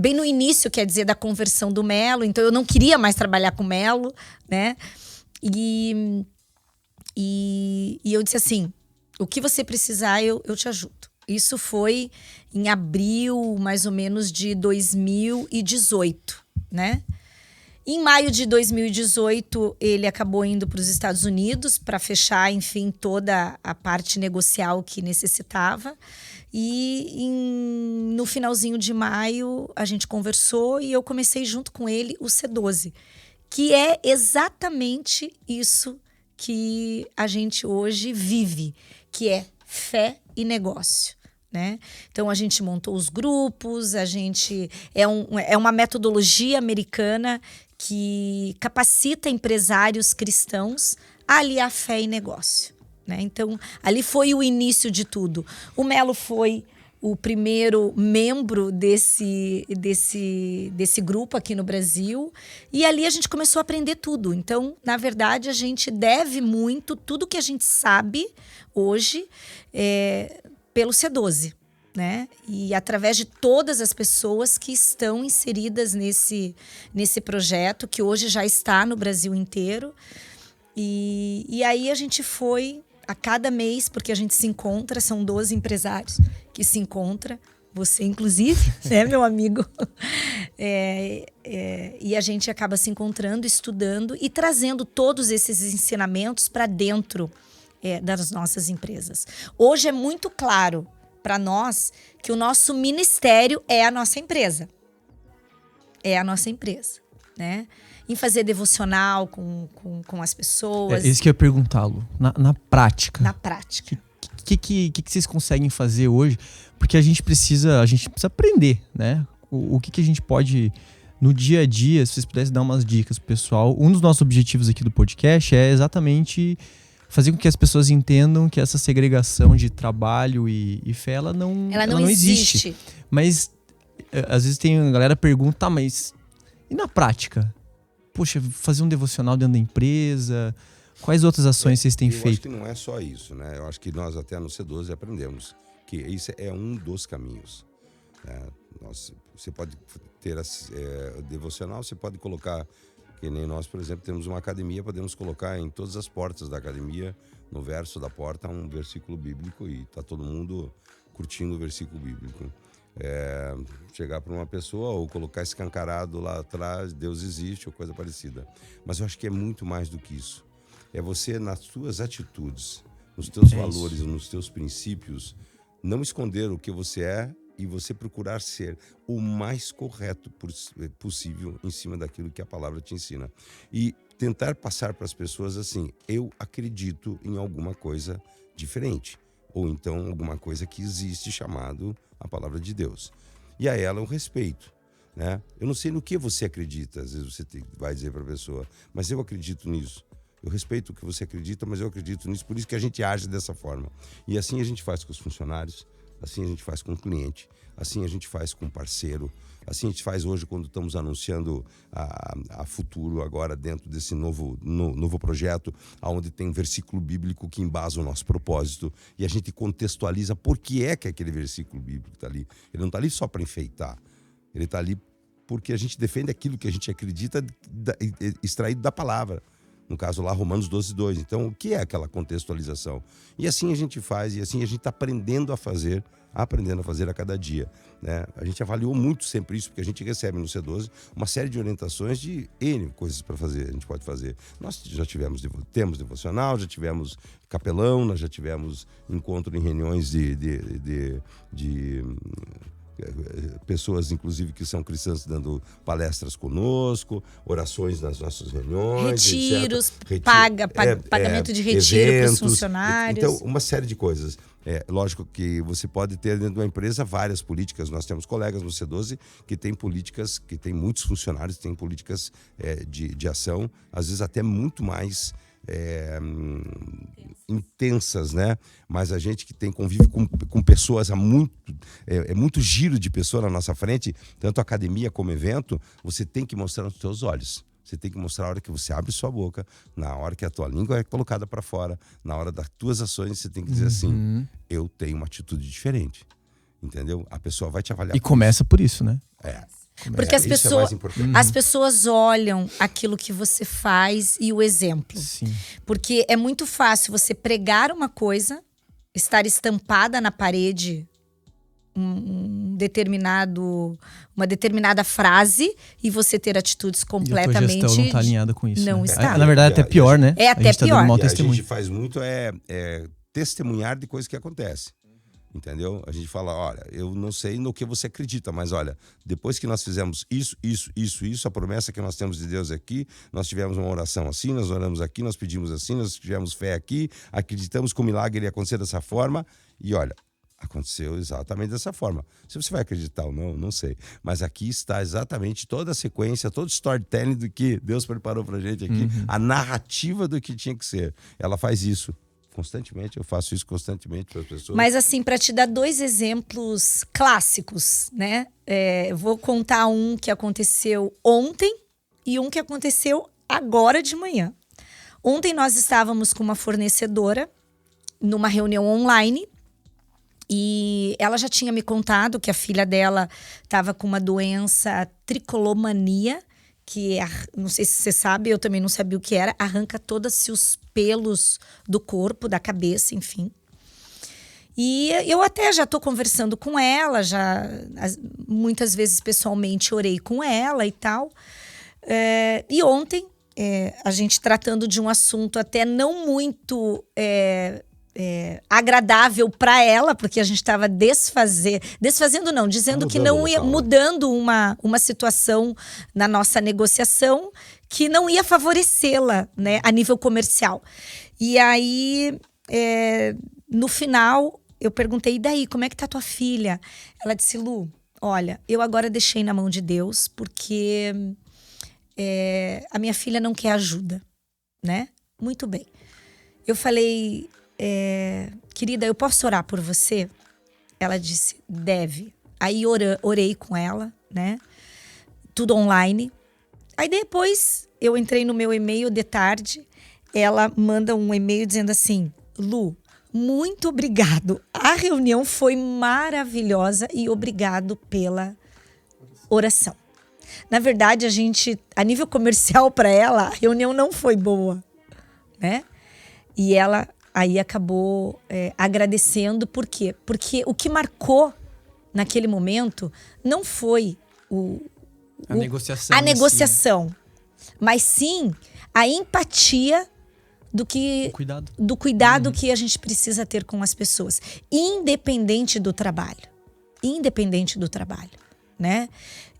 bem no início, quer dizer, da conversão do Melo, então eu não queria mais trabalhar com Melo, né? E eu disse assim, o que você precisar, eu te ajudo. Isso foi em abril, mais ou menos, de 2018, né? Em maio de 2018, ele acabou indo para os Estados Unidos para fechar, enfim, toda a parte negocial que necessitava. E no finalzinho de maio, a gente conversou e eu comecei junto com ele o C12, que é exatamente isso que a gente hoje vive, que é fé e negócio. Né? Então, a gente montou os grupos, a gente é uma metodologia americana que capacita empresários cristãos a aliar fé e negócio. Né? Então, ali foi o início de tudo. O Melo foi o primeiro membro desse grupo aqui no Brasil, e ali a gente começou a aprender tudo. Então, na verdade, a gente deve muito, tudo que a gente sabe hoje, pelo C12. Né? E através de todas as pessoas que estão inseridas nesse projeto, que hoje já está no Brasil inteiro. E aí a gente foi a cada mês, porque a gente se encontra, são 12 empresários que se encontram, você inclusive, né, meu amigo? E a gente acaba se encontrando, estudando e trazendo todos esses ensinamentos para dentro das nossas empresas. Hoje é muito claro para nós que o nosso ministério é a nossa empresa. É a nossa empresa, né? Em fazer devocional com as pessoas. É isso que eu ia perguntá-lo. Na prática. Na prática. O que vocês conseguem fazer hoje? Porque a gente precisa aprender, né? O que a gente pode, no dia a dia, se vocês pudessem dar umas dicas pro pessoal. Um dos nossos objetivos aqui do podcast é exatamente fazer com que as pessoas entendam que essa segregação de trabalho e fé, ela não existe. Mas, às vezes a galera pergunta, tá, mas e na prática? Poxa, fazer um devocional dentro da empresa, quais outras ações vocês têm feito? Eu acho que não é só isso, né? Eu acho que nós até no C12 aprendemos que isso é um dos caminhos. Né? Você pode ter devocional, você pode colocar... Que nem nós, por exemplo, temos uma academia, podemos colocar em todas as portas da academia, no verso da porta, um versículo bíblico e está todo mundo curtindo o versículo bíblico. Chegar para uma pessoa ou colocar escancarado lá atrás, Deus existe ou coisa parecida. Mas eu acho que é muito mais do que isso. É você, nas suas atitudes, nos teus valores, nos teus princípios, não esconder o que você é e você procurar ser o mais correto possível em cima daquilo que a palavra te ensina. E tentar passar para as pessoas assim, eu acredito em alguma coisa diferente. Ou então alguma coisa que existe chamado a palavra de Deus. E a ela o respeito. Né? Eu não sei no que você acredita, às vezes você vai dizer para a pessoa, mas eu acredito nisso. Eu respeito o que você acredita, mas eu acredito nisso, por isso que a gente age dessa forma. E assim a gente faz com os funcionários, assim a gente faz com o cliente, assim a gente faz com o parceiro, assim a gente faz hoje quando estamos anunciando a futuro agora dentro desse novo projeto, onde tem um versículo bíblico que embasa o nosso propósito e a gente contextualiza por que é que aquele versículo bíblico está ali. Ele não está ali só para enfeitar, ele está ali porque a gente defende aquilo que a gente acredita extraído da palavra. No caso lá, Romanos 12:2. Então, o que é aquela contextualização? E assim a gente faz, e assim a gente está aprendendo a fazer a cada dia. Né? A gente avaliou muito sempre isso, porque a gente recebe no C12 uma série de orientações de N coisas para fazer, a gente pode fazer. Nós já temos devocional, já tivemos capelão, nós já tivemos encontro em reuniões de pessoas, inclusive, que são cristãs dando palestras conosco, orações nas nossas reuniões, retiros, etc. pagamento de retiro para os eventos, funcionários. Então, uma série de coisas. Lógico que você pode ter dentro de uma empresa várias políticas. Nós temos colegas no C12 que têm políticas, que têm muitos funcionários, têm políticas de ação, às vezes até muito mais intensas, né? Mas a gente que convive com pessoas muito giro de pessoa na nossa frente, tanto academia como evento, você tem que mostrar nos seus olhos. Você tem que mostrar a hora que você abre sua boca, na hora que a tua língua é colocada para fora, na hora das tuas ações, você tem que dizer assim, eu tenho uma atitude diferente. Entendeu? A pessoa vai te avaliar. E começa por isso, né? Porque as pessoas olham aquilo que você faz e o exemplo. Sim. Porque é muito fácil você pregar uma coisa, estar estampada na parede uma determinada frase e você ter atitudes completamente... E a tua gestão não está alinhada com isso. Não né? está. Na verdade, até pior, né? É até a gente pior. Tá dando mau E a testemunho. gente faz muito testemunhar de coisas que acontecem. Entendeu? A gente fala, olha, eu não sei no que você acredita, mas olha, depois que nós fizemos isso, a promessa que nós temos de Deus aqui, nós tivemos uma oração assim, nós oramos aqui, nós pedimos assim, nós tivemos fé aqui, acreditamos que o milagre ia acontecer dessa forma, e olha, aconteceu exatamente dessa forma. Se você vai acreditar ou não, não sei. Mas aqui está exatamente toda a sequência, todo o storytelling do que Deus preparou pra gente aqui, a narrativa do que tinha que ser. Ela faz isso constantemente, eu faço isso constantemente para as pessoas. Mas assim, para te dar 2 exemplos clássicos, né? Eu vou contar um que aconteceu ontem e um que aconteceu agora de manhã. Ontem nós estávamos com uma fornecedora numa reunião online e ela já tinha me contado que a filha dela estava com uma doença tricolomania, que não sei se você sabe, eu também não sabia o que era, arranca todos os pelos do corpo, da cabeça, enfim. E eu até já estou conversando com ela, muitas vezes pessoalmente orei com ela e tal. E ontem, a gente tratando de um assunto até não muito agradável para ela, porque a gente estava desfazendo não, dizendo que não ia, mudando uma situação na nossa negociação que não ia favorecê-la, né, a nível comercial. E aí, no final, eu perguntei, e daí, como é que tá tua filha? Ela disse, Lu, olha, eu agora deixei na mão de Deus, porque a minha filha não quer ajuda, né? Muito bem. Eu falei... querida, eu posso orar por você? Ela disse, deve. Aí orei com ela, né? Tudo online. Aí depois eu entrei no meu e-mail de tarde. Ela manda um e-mail dizendo assim, Lu, muito obrigado. A reunião foi maravilhosa e obrigado pela oração. Na verdade, a nível comercial para ela, a reunião não foi boa, né? E ela aí acabou agradecendo. Por quê? Porque o que marcou naquele momento não foi a negociação, mas sim a empatia do cuidado que a gente precisa ter com as pessoas, independente do trabalho, né?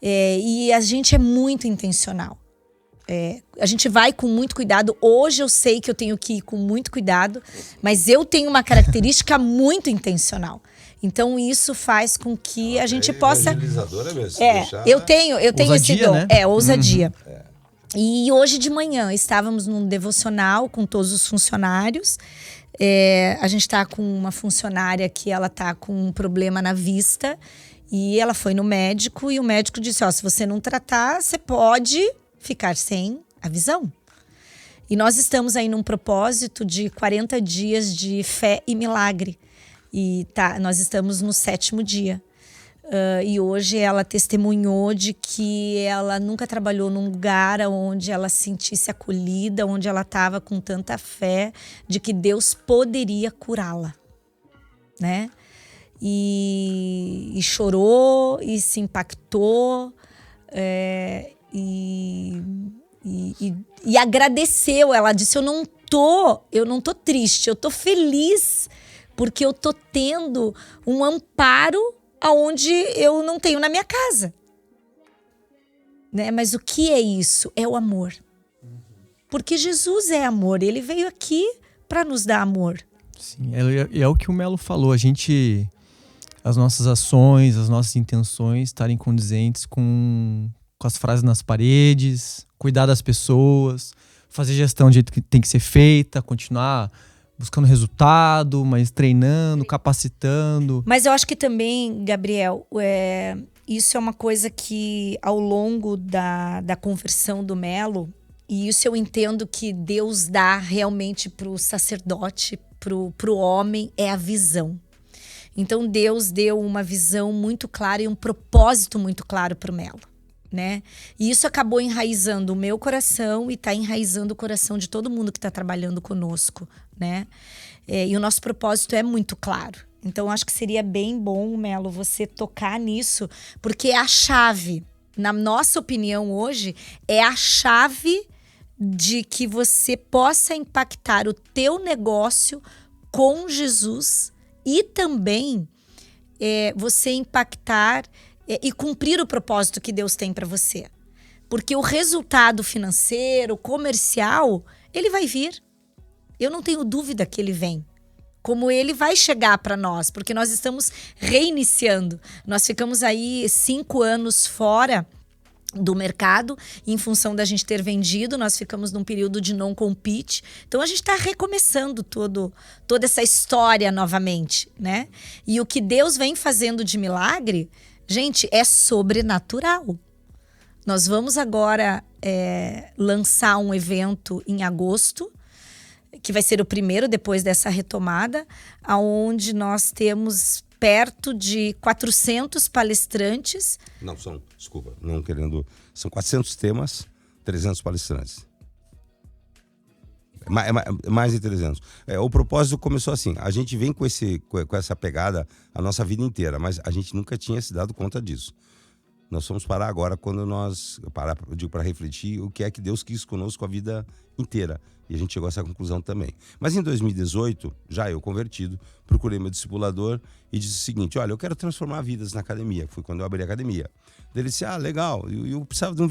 E a gente é muito intencional. A gente vai com muito cuidado. Hoje eu sei que eu tenho que ir com muito cuidado, mas eu tenho uma característica muito intencional. Então isso faz com que a gente possa... Mesmo, eu tenho ousadia, esse dom. Né? Ousadia. E hoje de manhã estávamos num devocional com todos os funcionários. A gente está com uma funcionária que ela está com um problema na vista e ela foi no médico e o médico disse, se você não tratar, você pode ficar sem a visão. E nós estamos aí num propósito de 40 dias de fé e milagre. E nós estamos no 7º dia. E hoje ela testemunhou de que ela nunca trabalhou num lugar onde ela se sentisse acolhida, onde ela estava com tanta fé de que Deus poderia curá-la, né? E chorou e se impactou e agradeceu. Ela disse, eu não tô triste, eu tô feliz porque eu tô tendo um amparo aonde eu não tenho na minha casa, né? Mas o que é isso? É o amor. Porque Jesus é amor, ele veio aqui para nos dar amor. Sim, é o que o Melo falou, as nossas ações, as nossas intenções estarem condizentes com as frases nas paredes, cuidar das pessoas, fazer gestão do jeito que tem que ser feita, continuar buscando resultado, mas treinando, capacitando. Mas eu acho que também, Gabriel, isso é uma coisa que ao longo da conversão do Melo, E isso eu entendo que Deus dá realmente para o sacerdote, para o homem, é a visão. Então Deus deu uma visão muito clara e um propósito muito claro para o Melo, né? E isso acabou enraizando o meu coração e está enraizando o coração de todo mundo que está trabalhando conosco, né? E o nosso propósito é muito claro. Então acho que seria bem bom, Melo, você tocar nisso, porque é a chave, na nossa opinião hoje, é a chave de que você possa impactar o teu negócio com Jesus e também você impactar e cumprir o propósito que Deus tem para você. Porque o resultado financeiro, comercial, ele vai vir. Eu não tenho dúvida que ele vem. Como ele vai chegar para nós, porque nós estamos reiniciando. Nós ficamos aí 5 anos fora do mercado, em função da gente ter vendido, nós ficamos num período de non-compete. Então a gente está recomeçando toda essa história novamente, né? E o que Deus vem fazendo de milagre, gente, é sobrenatural. Nós vamos agora lançar um evento em agosto, que vai ser o primeiro depois dessa retomada, onde nós temos perto de 400 palestrantes. São 400 temas, 300 palestrantes. Mais de 300. O propósito começou assim, a gente vem com essa pegada a nossa vida inteira, mas a gente nunca tinha se dado conta disso. Nós fomos parar agora quando para refletir o que é que Deus quis conosco a vida inteira. E a gente chegou a essa conclusão também. Mas em 2018, já eu convertido, procurei meu discipulador e disse o seguinte: olha, eu quero transformar vidas na academia. Foi quando eu abri a academia. Ele disse: legal, eu precisava de um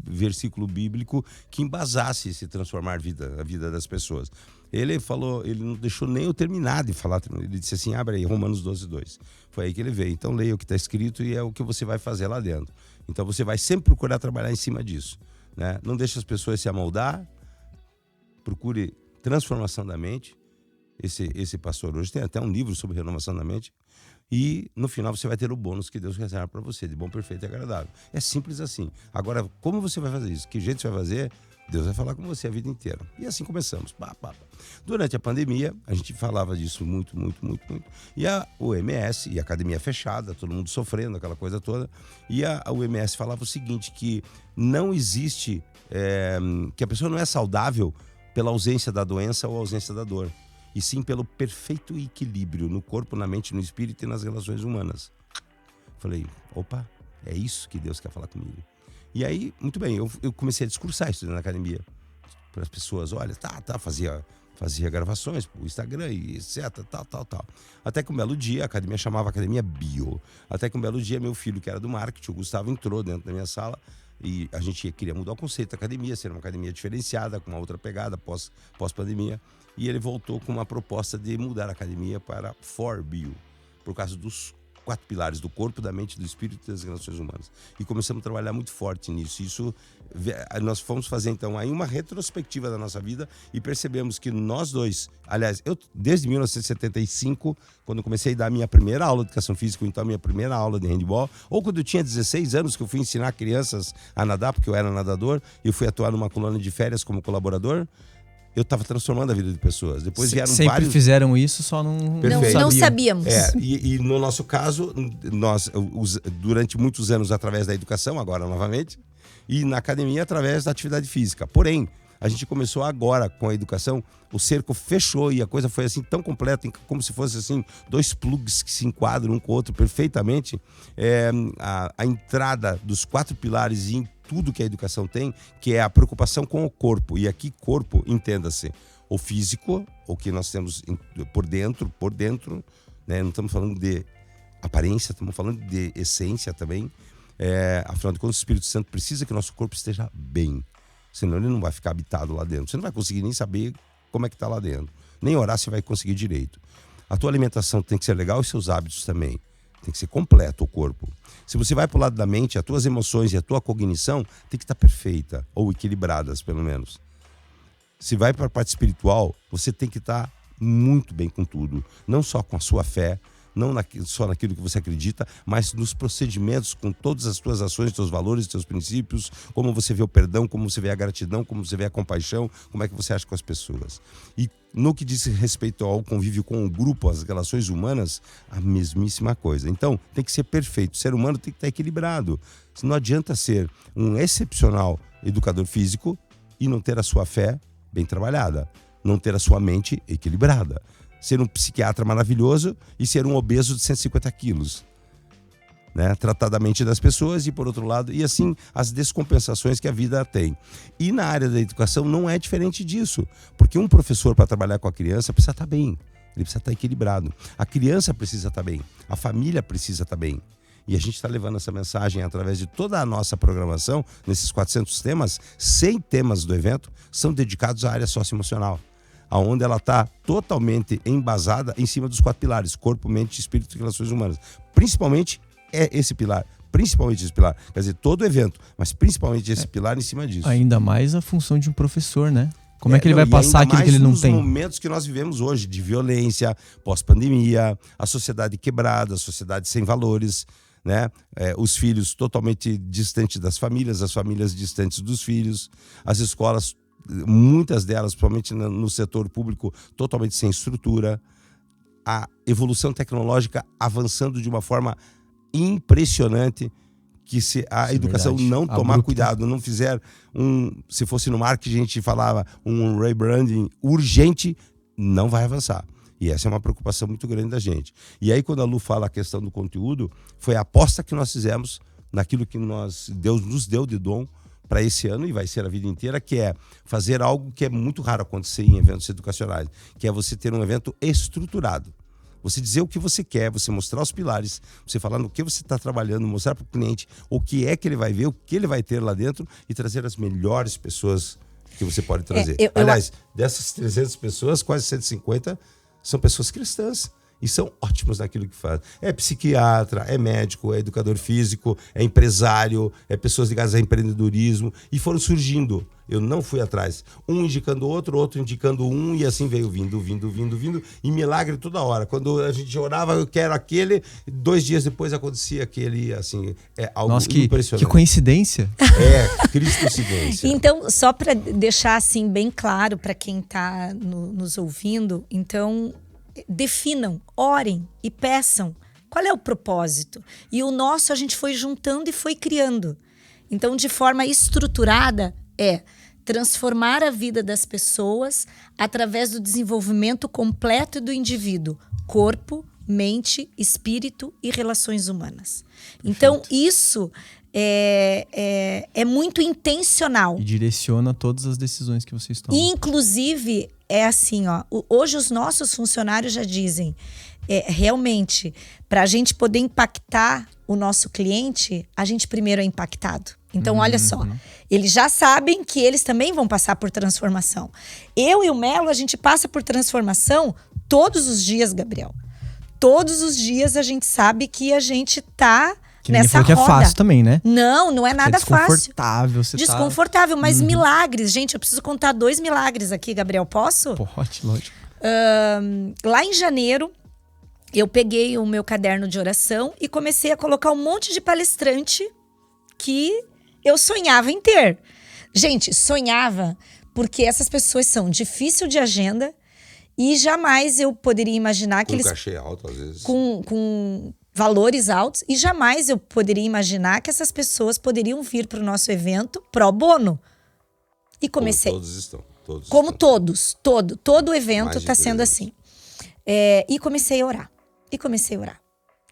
versículo bíblico que embasasse esse transformar a vida das pessoas. Ele falou, ele não deixou nem eu terminar de falar. Ele disse assim: abre aí, Romanos 12:2. Foi aí que ele veio. Então leia o que está escrito e é o que você vai fazer lá dentro. Então você vai sempre procurar trabalhar em cima disso, né? Não deixe as pessoas se amoldar. Procure transformação da mente. Esse pastor hoje tem até um livro sobre renovação da mente. E no final você vai ter o bônus que Deus reserva para você, de bom, perfeito e agradável. É simples assim. Agora, como você vai fazer isso? Que jeito você vai fazer? Deus vai falar com você a vida inteira. E assim começamos. Durante a pandemia, a gente falava disso muito. E a OMS, e a academia fechada, todo mundo sofrendo, aquela coisa toda. E a OMS falava o seguinte, que não existe, que a pessoa não é saudável pela ausência da doença ou ausência da dor, e sim pelo perfeito equilíbrio no corpo, na mente, no espírito e nas relações humanas. Falei, opa, é isso que Deus quer falar comigo. E aí, muito bem, eu comecei a discursar isso na academia, para as pessoas, olha, fazia gravações pro Instagram e etc, tal. Até que um belo dia, a academia chamava Academia Bio, até que um belo dia meu filho, que era do marketing, o Gustavo, entrou dentro da minha sala. E a gente queria mudar o conceito da academia, ser uma academia diferenciada, com uma outra pegada, pós-pandemia. E ele voltou com uma proposta de mudar a academia para For Bio, por causa dos 4 pilares do corpo, da mente, do espírito e das relações humanas. E começamos a trabalhar muito forte nisso. Nós fomos fazer então aí uma retrospectiva da nossa vida e percebemos que nós dois, aliás, eu desde 1975, quando comecei a dar a minha primeira aula de educação física, então a minha primeira aula de handball, ou quando eu tinha 16 anos que eu fui ensinar crianças a nadar, porque eu era nadador, e eu fui atuar numa colônia de férias como colaborador, eu estava transformando a vida de pessoas. Depois vieram sempre vários... fizeram isso, só não sabíamos. E no nosso caso, nós, durante muitos anos, através da educação, agora novamente, e na academia, através da atividade física. Porém, a gente começou agora com a educação, o cerco fechou e a coisa foi assim tão completa, como se fosse assim 2 plugs que se enquadram um com o outro perfeitamente. A entrada dos 4 pilares em tudo que a educação tem, que é a preocupação com o corpo. E aqui corpo, entenda-se, o físico, o que nós temos por dentro, né? Não estamos falando de aparência, estamos falando de essência também. Afinal de contas, o Espírito Santo precisa que o nosso corpo esteja bem. Senão ele não vai ficar habitado lá dentro. Você não vai conseguir nem saber como é que está lá dentro. Nem orar você vai conseguir direito. A tua alimentação tem que ser legal e seus hábitos também. Tem que ser completo o corpo. Se você vai para o lado da mente, as tuas emoções e a tua cognição tem que estar perfeita, ou equilibradas, pelo menos. Se vai para a parte espiritual, você tem que estar muito bem com tudo. Não só com a sua fé, não só naquilo que você acredita, mas nos procedimentos, com todas as suas ações, seus valores, seus princípios, como você vê o perdão, como você vê a gratidão, como você vê a compaixão, como é que você age com as pessoas. E no que diz respeito ao convívio com o grupo, as relações humanas, a mesmíssima coisa. Então, tem que ser perfeito. O ser humano tem que estar equilibrado. Não adianta ser um excepcional educador físico e não ter a sua fé bem trabalhada, não ter a sua mente equilibrada. Ser um psiquiatra maravilhoso e ser um obeso de 150 quilos. Né? Tratar da mente das pessoas e, por outro lado, e assim as descompensações que a vida tem. E na área da educação não é diferente disso, porque um professor, para trabalhar com a criança, precisa estar bem, ele precisa estar equilibrado. A criança precisa estar bem, a família precisa estar bem. E a gente está levando essa mensagem através de toda a nossa programação, nesses 400 temas. 100 temas do evento são dedicados à área socioemocional, onde ela está totalmente embasada em cima dos 4 pilares: corpo, mente, espírito e relações humanas. Principalmente esse pilar. Quer dizer, todo o evento, mas principalmente esse pilar em cima disso. Ainda mais a função de um professor, né? Como é que ele vai passar aquilo que ele não tem? Nos momentos que nós vivemos hoje, de violência, pós-pandemia, a sociedade quebrada, a sociedade sem valores, né? Os filhos totalmente distantes das famílias, as famílias distantes dos filhos, as escolas, muitas delas, principalmente no setor público, totalmente sem estrutura, a evolução tecnológica avançando de uma forma impressionante, que se a educação não tomar cuidado, não fizer se fosse no marketing a gente falava um rebranding urgente, não vai avançar. E essa é uma preocupação muito grande da gente. E aí, quando a Lu fala a questão do conteúdo, foi a aposta que nós fizemos naquilo que Deus nos deu de dom para esse ano, e vai ser a vida inteira, que é fazer algo que é muito raro acontecer em eventos educacionais, que é você ter um evento estruturado. Você dizer o que você quer, você mostrar os pilares, você falar no que você está trabalhando, mostrar para o cliente o que é que ele vai ver, o que ele vai ter lá dentro, e trazer as melhores pessoas que você pode trazer. Aliás, dessas 300 pessoas, quase 150 são pessoas cristãs e são ótimos naquilo que fazem. É psiquiatra, é médico, é educador físico, é empresário, é pessoas ligadas a empreendedorismo, e foram surgindo. Eu não fui atrás. Um indicando outro, outro indicando um, e assim veio vindo. E milagre toda hora. Quando a gente orava, eu quero aquele, 2 dias depois acontecia aquele, assim, é algo impressionante. Que coincidência. Cristocidência. Então, só para deixar assim bem claro para quem está nos ouvindo, então, definam, orem e peçam qual é o propósito. E o nosso a gente foi juntando e foi criando. Então, de forma estruturada, transformar a vida das pessoas através do desenvolvimento completo do indivíduo, corpo, mente, espírito e relações humanas. Então, isso é muito intencional. E direciona todas as decisões que vocês tomam. Inclusive, é assim, hoje os nossos funcionários já dizem, realmente, para a gente poder impactar o nosso cliente, a gente primeiro é impactado. Então, olha só, eles já sabem que eles também vão passar por transformação. Eu e o Melo, a gente passa por transformação todos os dias, Gabriel. Todos os dias a gente sabe que a gente tá nessa roda. Que é fácil também, né? Não é nada fácil. Desconfortável, mas milagres. Gente, eu preciso contar 2 milagres aqui, Gabriel. Posso? Pode, lógico. Lá em janeiro, eu peguei o meu caderno de oração e comecei a colocar um monte de palestrante que eu sonhava em ter. Gente, sonhava porque essas pessoas são difícil de agenda e jamais eu poderia imaginar que eles... Com cachê alto, às vezes. Com valores altos, e jamais eu poderia imaginar que essas pessoas poderiam vir para o nosso evento pro bono. E comecei. Como todos estão. Todo evento está sendo assim. E comecei a orar.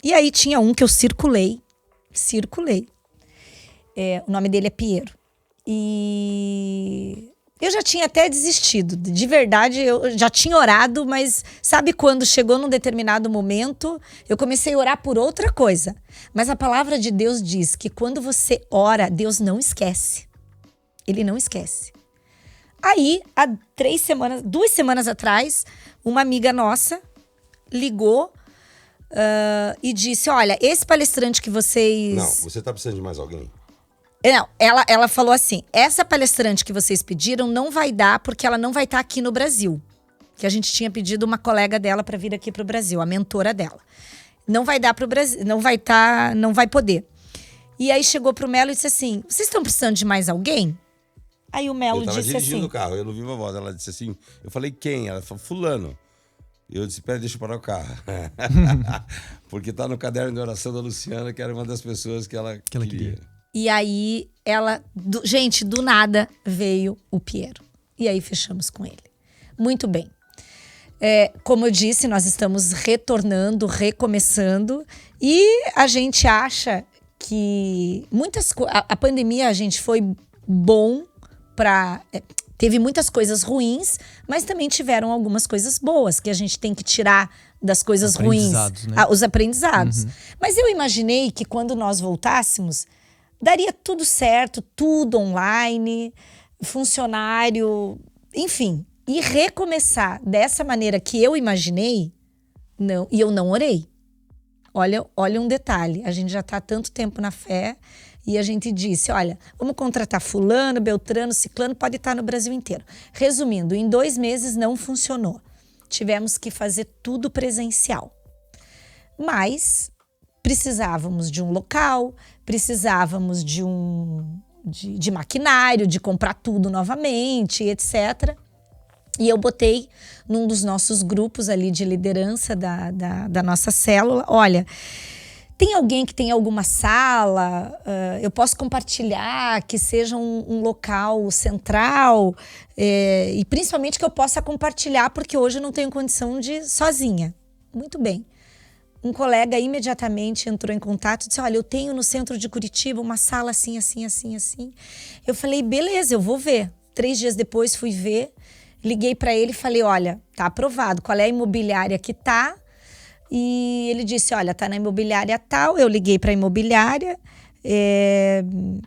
E aí tinha um que eu circulei. O nome dele é Piero. E eu já tinha até desistido. De verdade, eu já tinha orado, mas sabe quando chegou num determinado momento, eu comecei a orar por outra coisa. Mas a palavra de Deus diz que quando você ora, Deus não esquece. Ele não esquece. Aí, há 2 semanas atrás, uma amiga nossa ligou e disse, olha, esse palestrante que vocês... Não, você tá precisando de mais alguém? Não, ela falou assim, essa palestrante que vocês pediram não vai dar porque ela não vai estar aqui no Brasil. Que a gente tinha pedido uma colega dela para vir aqui pro Brasil, a mentora dela. não vai dar pro Brasil, não vai poder. E aí chegou pro Melo e disse assim, vocês estão precisando de mais alguém? Aí o Melo disse assim... Eu tava dirigindo o carro, eu não vi uma voz. Ela disse assim, eu falei, quem? Ela falou, fulano. Eu disse, pera, deixa eu parar o carro. Porque tá no caderno de oração da Luciana, que era uma das pessoas que ela queria. E aí, gente, do nada veio o Piero. E aí fechamos com ele. Muito bem. Como eu disse, nós estamos retornando, recomeçando. E a gente acha que a pandemia, a gente foi bom para... Teve muitas coisas ruins, mas também tiveram algumas coisas boas que a gente tem que tirar das coisas ruins. Né? Os aprendizados. Mas eu imaginei que quando nós voltássemos, daria tudo certo, tudo online, funcionário, enfim. E recomeçar dessa maneira que eu imaginei, não, e eu não orei. Olha um detalhe, a gente já está há tanto tempo na fé e a gente disse, olha, vamos contratar fulano, beltrano, ciclano, pode estar no Brasil inteiro. Resumindo, em 2 meses não funcionou. Tivemos que fazer tudo presencial. Mas precisávamos de um local, precisávamos de maquinário, de comprar tudo novamente, etc. E eu botei num dos nossos grupos ali de liderança da nossa célula, olha, tem alguém que tem alguma sala, eu posso compartilhar, que seja um local central, e principalmente que eu possa compartilhar, porque hoje eu não tenho condição de ir sozinha. Muito bem. Um colega imediatamente entrou em contato e disse, olha, eu tenho no centro de Curitiba uma sala assim, assim, assim, assim. Eu falei, beleza, eu vou ver. 3 dias depois fui ver, liguei para ele e falei, olha, tá aprovado, qual é a imobiliária que tá? E ele disse, olha, tá na imobiliária tal. Eu liguei para a imobiliária.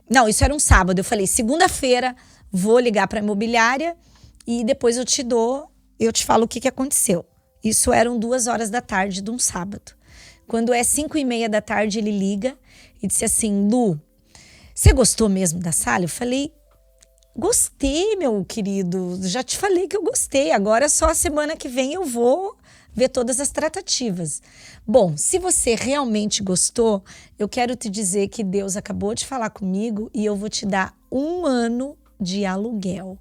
Não, isso era um sábado. Eu falei, segunda-feira vou ligar para a imobiliária e depois eu te falo o que aconteceu. Isso eram 2 horas da tarde de um sábado. Quando é 5:30 da tarde, ele liga e disse assim, Lu, você gostou mesmo da sala? Eu falei, gostei, meu querido. Já te falei que eu gostei. Agora só a semana que vem eu vou ver todas as tratativas. Bom, se você realmente gostou, eu quero te dizer que Deus acabou de falar comigo e eu vou te dar 1 ano de aluguel.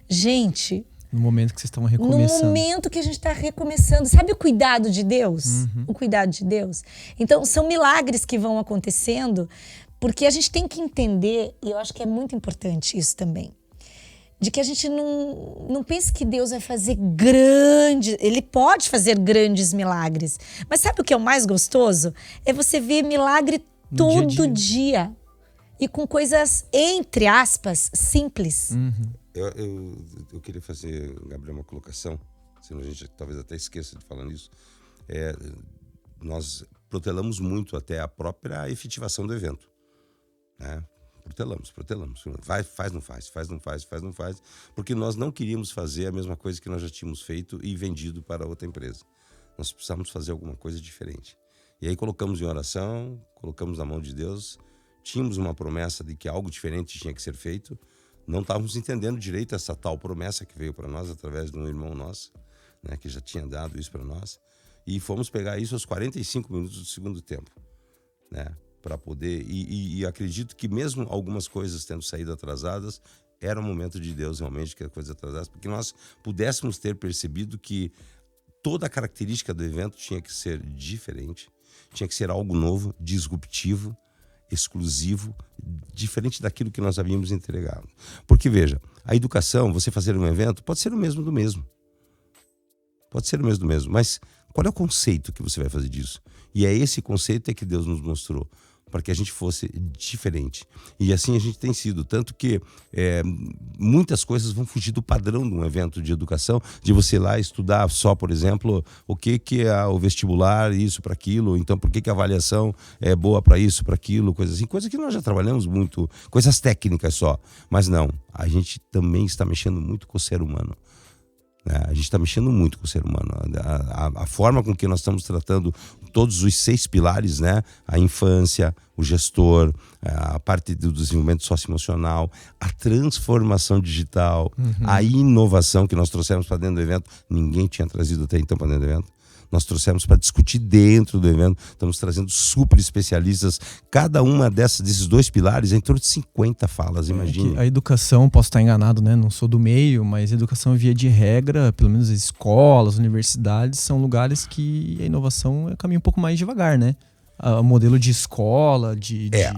Gente... No momento que vocês estão recomeçando. No momento que a gente está recomeçando. Sabe o cuidado de Deus? O cuidado de Deus. Então, são milagres que vão acontecendo, porque a gente tem que entender, e eu acho que é muito importante isso também, de que a gente não pense que Deus vai fazer Ele pode fazer grandes milagres. Mas sabe o que é o mais gostoso? É você ver milagre todo dia. E com coisas, entre aspas, simples. Eu queria fazer, Gabriel, uma colocação, senão a gente talvez até esqueça de falar nisso. Nós protelamos muito até a própria efetivação do evento, né? Protelamos. Faz, não faz, porque nós não queríamos fazer a mesma coisa que nós já tínhamos feito e vendido para outra empresa. Nós precisamos fazer alguma coisa diferente. E aí colocamos em oração, colocamos na mão de Deus, tínhamos uma promessa de que algo diferente tinha que ser feito, não estávamos entendendo direito essa tal promessa que veio para nós através de um irmão nosso, né, que já tinha dado isso para nós, e fomos pegar isso aos 45 minutos do segundo tempo, né, para poder, e acredito que mesmo algumas coisas tendo saído atrasadas, era o momento de Deus realmente que a coisa atrasasse, porque nós pudéssemos ter percebido que toda a característica do evento tinha que ser diferente, tinha que ser algo novo, disruptivo, exclusivo, diferente daquilo que nós havíamos entregado. Porque, veja, a educação, você fazer um evento, pode ser o mesmo do mesmo. Pode ser o mesmo do mesmo, mas qual é o conceito que você vai fazer disso? E é esse conceito que Deus nos mostrou, para que a gente fosse diferente. E assim a gente tem sido, tanto que muitas coisas vão fugir do padrão de um evento de educação, de você ir lá estudar só, por exemplo, o que é o vestibular, isso para aquilo, então por que a avaliação é boa para isso, para aquilo, coisas assim, coisas que nós já trabalhamos muito, coisas técnicas só. Mas não, a gente também está mexendo muito com o ser humano. A gente está mexendo muito com o ser humano. A forma com que nós estamos tratando todos os 6 pilares, né? A infância, o gestor, a parte do desenvolvimento socioemocional, a transformação digital, a inovação que nós trouxemos para dentro do evento. Ninguém tinha trazido até então para dentro do evento. nós trouxemos para discutir dentro do evento. Estamos trazendo super especialistas. Cada uma desses 2 pilares é em torno de 50 falas, imagine. A educação, posso estar enganado, né? Não sou do meio, mas a educação via de regra, pelo menos as escolas, universidades, são lugares que a inovação caminha um pouco mais devagar, né? O modelo de escola,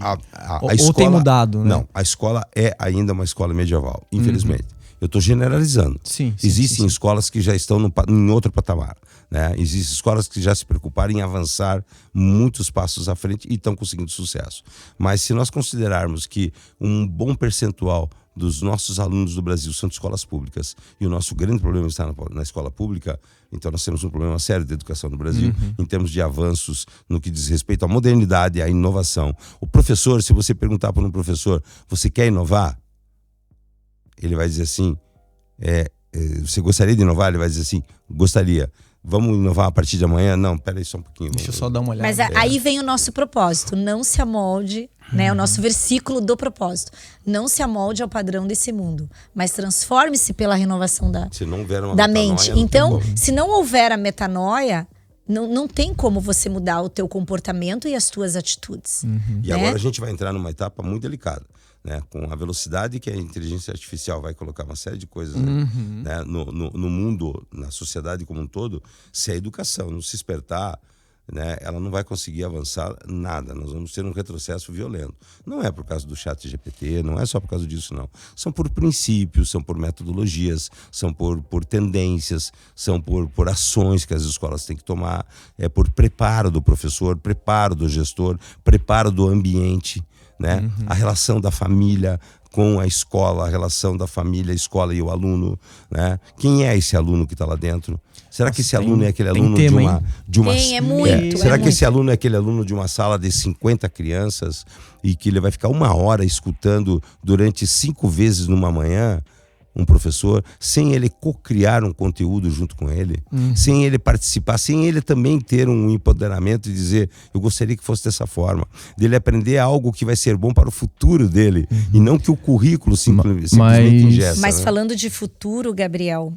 A ou escola, tem mudado, né? Não, a escola é ainda uma escola medieval, infelizmente. Eu estou generalizando. Sim, Existem escolas que já estão em outro patamar, né? Existem escolas que já se preocuparam em avançar muitos passos à frente e estão conseguindo sucesso. Mas se nós considerarmos que um bom percentual dos nossos alunos do Brasil são de escolas públicas e o nosso grande problema está na escola pública, então nós temos um problema sério de educação no Brasil, em termos de avanços no que diz respeito à modernidade e à inovação. O professor, se você perguntar para um professor, você quer inovar? Ele vai dizer assim, você gostaria de inovar? Ele vai dizer assim, gostaria. Vamos inovar a partir de amanhã? Não, peraí só um pouquinho. Deixa eu só dar uma olhada. Mas aí vem o nosso propósito, não se amolde, né? O nosso versículo do propósito. Não se amolde ao padrão desse mundo, mas transforme-se pela renovação se não houver uma da metanoia, mente. não Então, tem como. se não houver a metanoia, não tem como você mudar o teu comportamento e as tuas atitudes. E agora a gente vai entrar numa etapa muito delicada, né? Com a velocidade que a inteligência artificial vai colocar uma série de coisas, né? No mundo, na sociedade como um todo, se a educação não se despertar, né, ela não vai conseguir avançar nada. Nós vamos ter um retrocesso violento. Não é por causa do ChatGPT, não é só por causa disso, não. São por princípios, são por metodologias, são por tendências, são por ações que as escolas têm que tomar, por preparo do professor, preparo do gestor, preparo do ambiente, né? A relação da família com a escola, a relação da família, a escola e o aluno, né? Quem é esse aluno que está lá dentro? Será que esse aluno é aquele aluno tema, de uma Tem, é muito. será é que muito. esse aluno é aquele aluno de uma sala de 50 crianças e que ele vai ficar 1 hora escutando durante 5 vezes numa manhã um professor, sem ele co-criar um conteúdo junto com ele, sem ele participar, sem ele também ter um empoderamento e dizer, eu gostaria que fosse dessa forma, dele aprender algo que vai ser bom para o futuro dele, e não que o currículo simplesmente ingessa. Mas né? falando de futuro, Gabriel,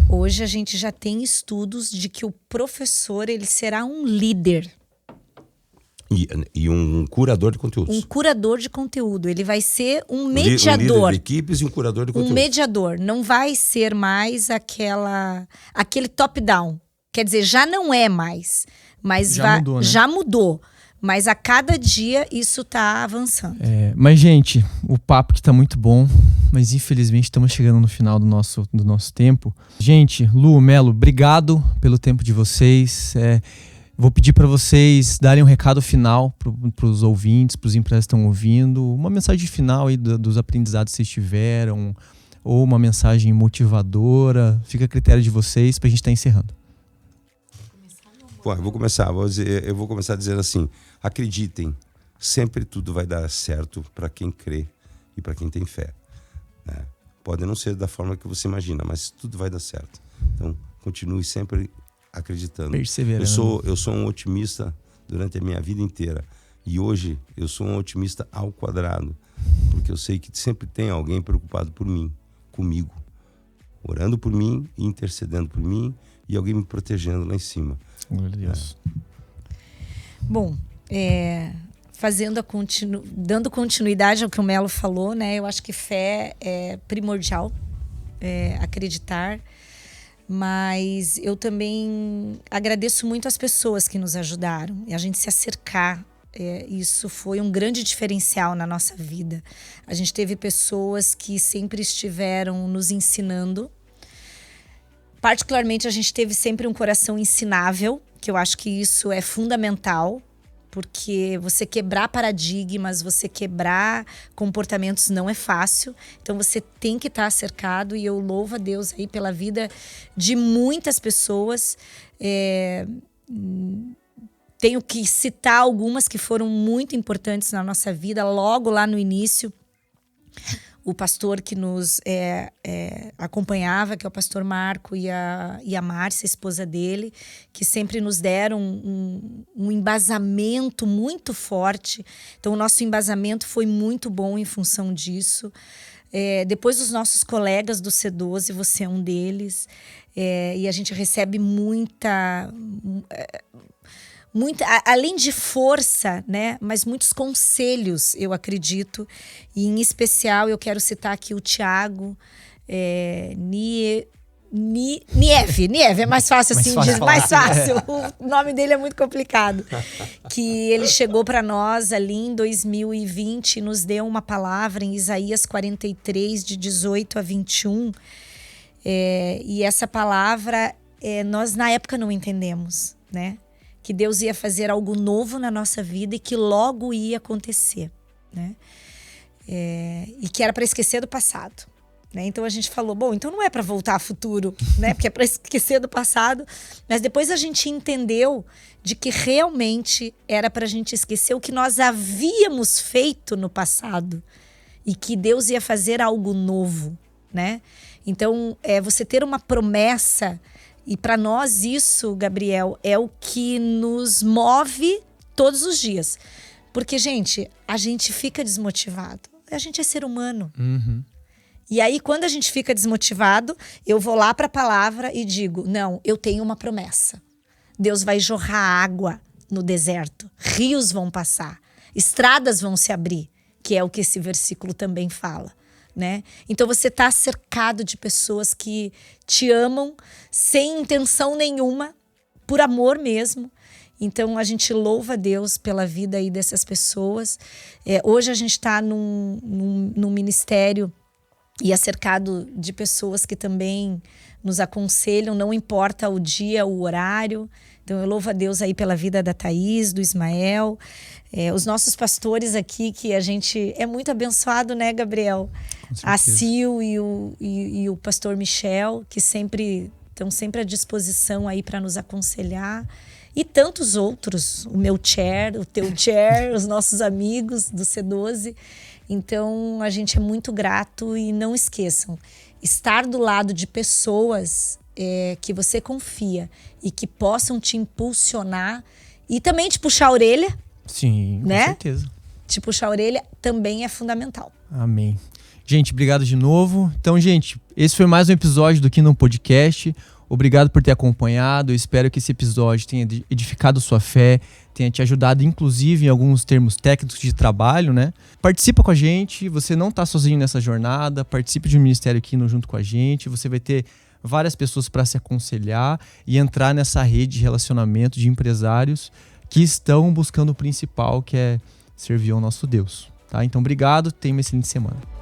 hoje a gente já tem estudos de que o professor ele será um líder. E um curador de conteúdos. Um curador de conteúdo. Ele vai ser um Um líder mediador. de equipes e um curador de conteúdos. Um mediador. Não vai ser mais aquele top-down. Quer dizer, já não é mais. Mas mudou, né? já mudou. Mas a cada dia isso está avançando. Mas, gente, o papo que tá muito bom, mas infelizmente estamos chegando no final do nosso tempo. Gente, Lu, Melo, obrigado pelo tempo de vocês. Vou pedir para vocês darem um recado final para os ouvintes, para os empresários que estão ouvindo, uma mensagem final aí dos aprendizados que vocês tiveram, ou uma mensagem motivadora. Fica a critério de vocês para a gente estar encerrando. Pô, eu vou começar dizendo assim, acreditem, sempre tudo vai dar certo para quem crê e para quem tem fé, né? Pode não ser da forma que você imagina, mas tudo vai dar certo. Então, continue sempre acreditando. Perseverando. Eu sou um otimista durante a minha vida inteira. E hoje eu sou um otimista ao quadrado. Porque eu sei que sempre tem alguém preocupado por mim, comigo. Orando por mim, intercedendo por mim e alguém me protegendo lá em cima. Glória a Deus. Bom, dando continuidade ao que o Melo falou, né? Eu acho que fé é primordial, acreditar. Mas eu também agradeço muito as pessoas que nos ajudaram. E a gente se acercar, isso foi um grande diferencial na nossa vida. A gente teve pessoas que sempre estiveram nos ensinando. Particularmente, a gente teve sempre um coração ensinável, que eu acho que isso é fundamental. Porque você quebrar paradigmas, você quebrar comportamentos não é fácil. Então você tem que estar cercado, e eu louvo a Deus aí pela vida de muitas pessoas. Tenho que citar algumas que foram muito importantes na nossa vida, logo lá no início. O pastor que nos acompanhava, que é o pastor Marco, e a Márcia, a esposa dele, que sempre nos deram um embasamento muito forte. Então, o nosso embasamento foi muito bom em função disso. Depois os nossos colegas do C12, você é um deles. E a gente recebe muita, além de força, né? Mas muitos conselhos, eu acredito. E em especial eu quero citar aqui o Tiago Nieve, é mais fácil assim, mais fácil. O nome dele é muito complicado. Que ele chegou para nós ali em 2020 e nos deu uma palavra em Isaías 43, de 18 a 21. E essa palavra, nós na época não entendemos, né? Que Deus ia fazer algo novo na nossa vida e que logo ia acontecer, né? E que era para esquecer do passado. Né? Então a gente falou, bom, então não é para voltar ao futuro, né? Porque é para esquecer do passado. Mas depois a gente entendeu de que realmente era para a gente esquecer o que nós havíamos feito no passado e que Deus ia fazer algo novo, né? Então, você ter uma promessa, e para nós isso, Gabriel, é o que nos move todos os dias. Porque, gente, a gente fica desmotivado. A gente é ser humano. Uhum. E aí, quando a gente fica desmotivado, eu vou lá para a palavra e digo, não, eu tenho uma promessa. Deus vai jorrar água no deserto, rios vão passar, estradas vão se abrir, que é o que esse versículo também fala, né? Então você está cercado de pessoas que te amam sem intenção nenhuma, por amor mesmo. Então a gente louva a Deus pela vida aí dessas pessoas. Hoje a gente está num ministério e é cercado de pessoas que também nos aconselham, não importa o dia, o horário. Então eu louvo a Deus aí pela vida da Thaís, do Ismael, os nossos pastores aqui, que a gente é muito abençoado, né, Gabriel? A Sil e o pastor Michel, que estão sempre à disposição aí para nos aconselhar. E tantos outros, o meu chair, o teu chair, os nossos amigos do C12. Então, a gente é muito grato e não esqueçam, estar do lado de pessoas que você confia e que possam te impulsionar e também te puxar a orelha. Sim, né? Com certeza. Te puxar a orelha também é fundamental. Amém. Gente, obrigado de novo. Então, gente, esse foi mais um episódio do Kingdom Podcast. Obrigado por ter acompanhado. Eu espero que esse episódio tenha edificado sua fé, tenha te ajudado, inclusive, em alguns termos técnicos de trabalho, né? Participa com a gente. Você não está sozinho nessa jornada. Participe de um ministério Kingdom junto com a gente. Você vai ter várias pessoas para se aconselhar e entrar nessa rede de relacionamento de empresários que estão buscando o principal, que é servir ao nosso Deus. Tá? Então, obrigado. Tenha uma excelente semana.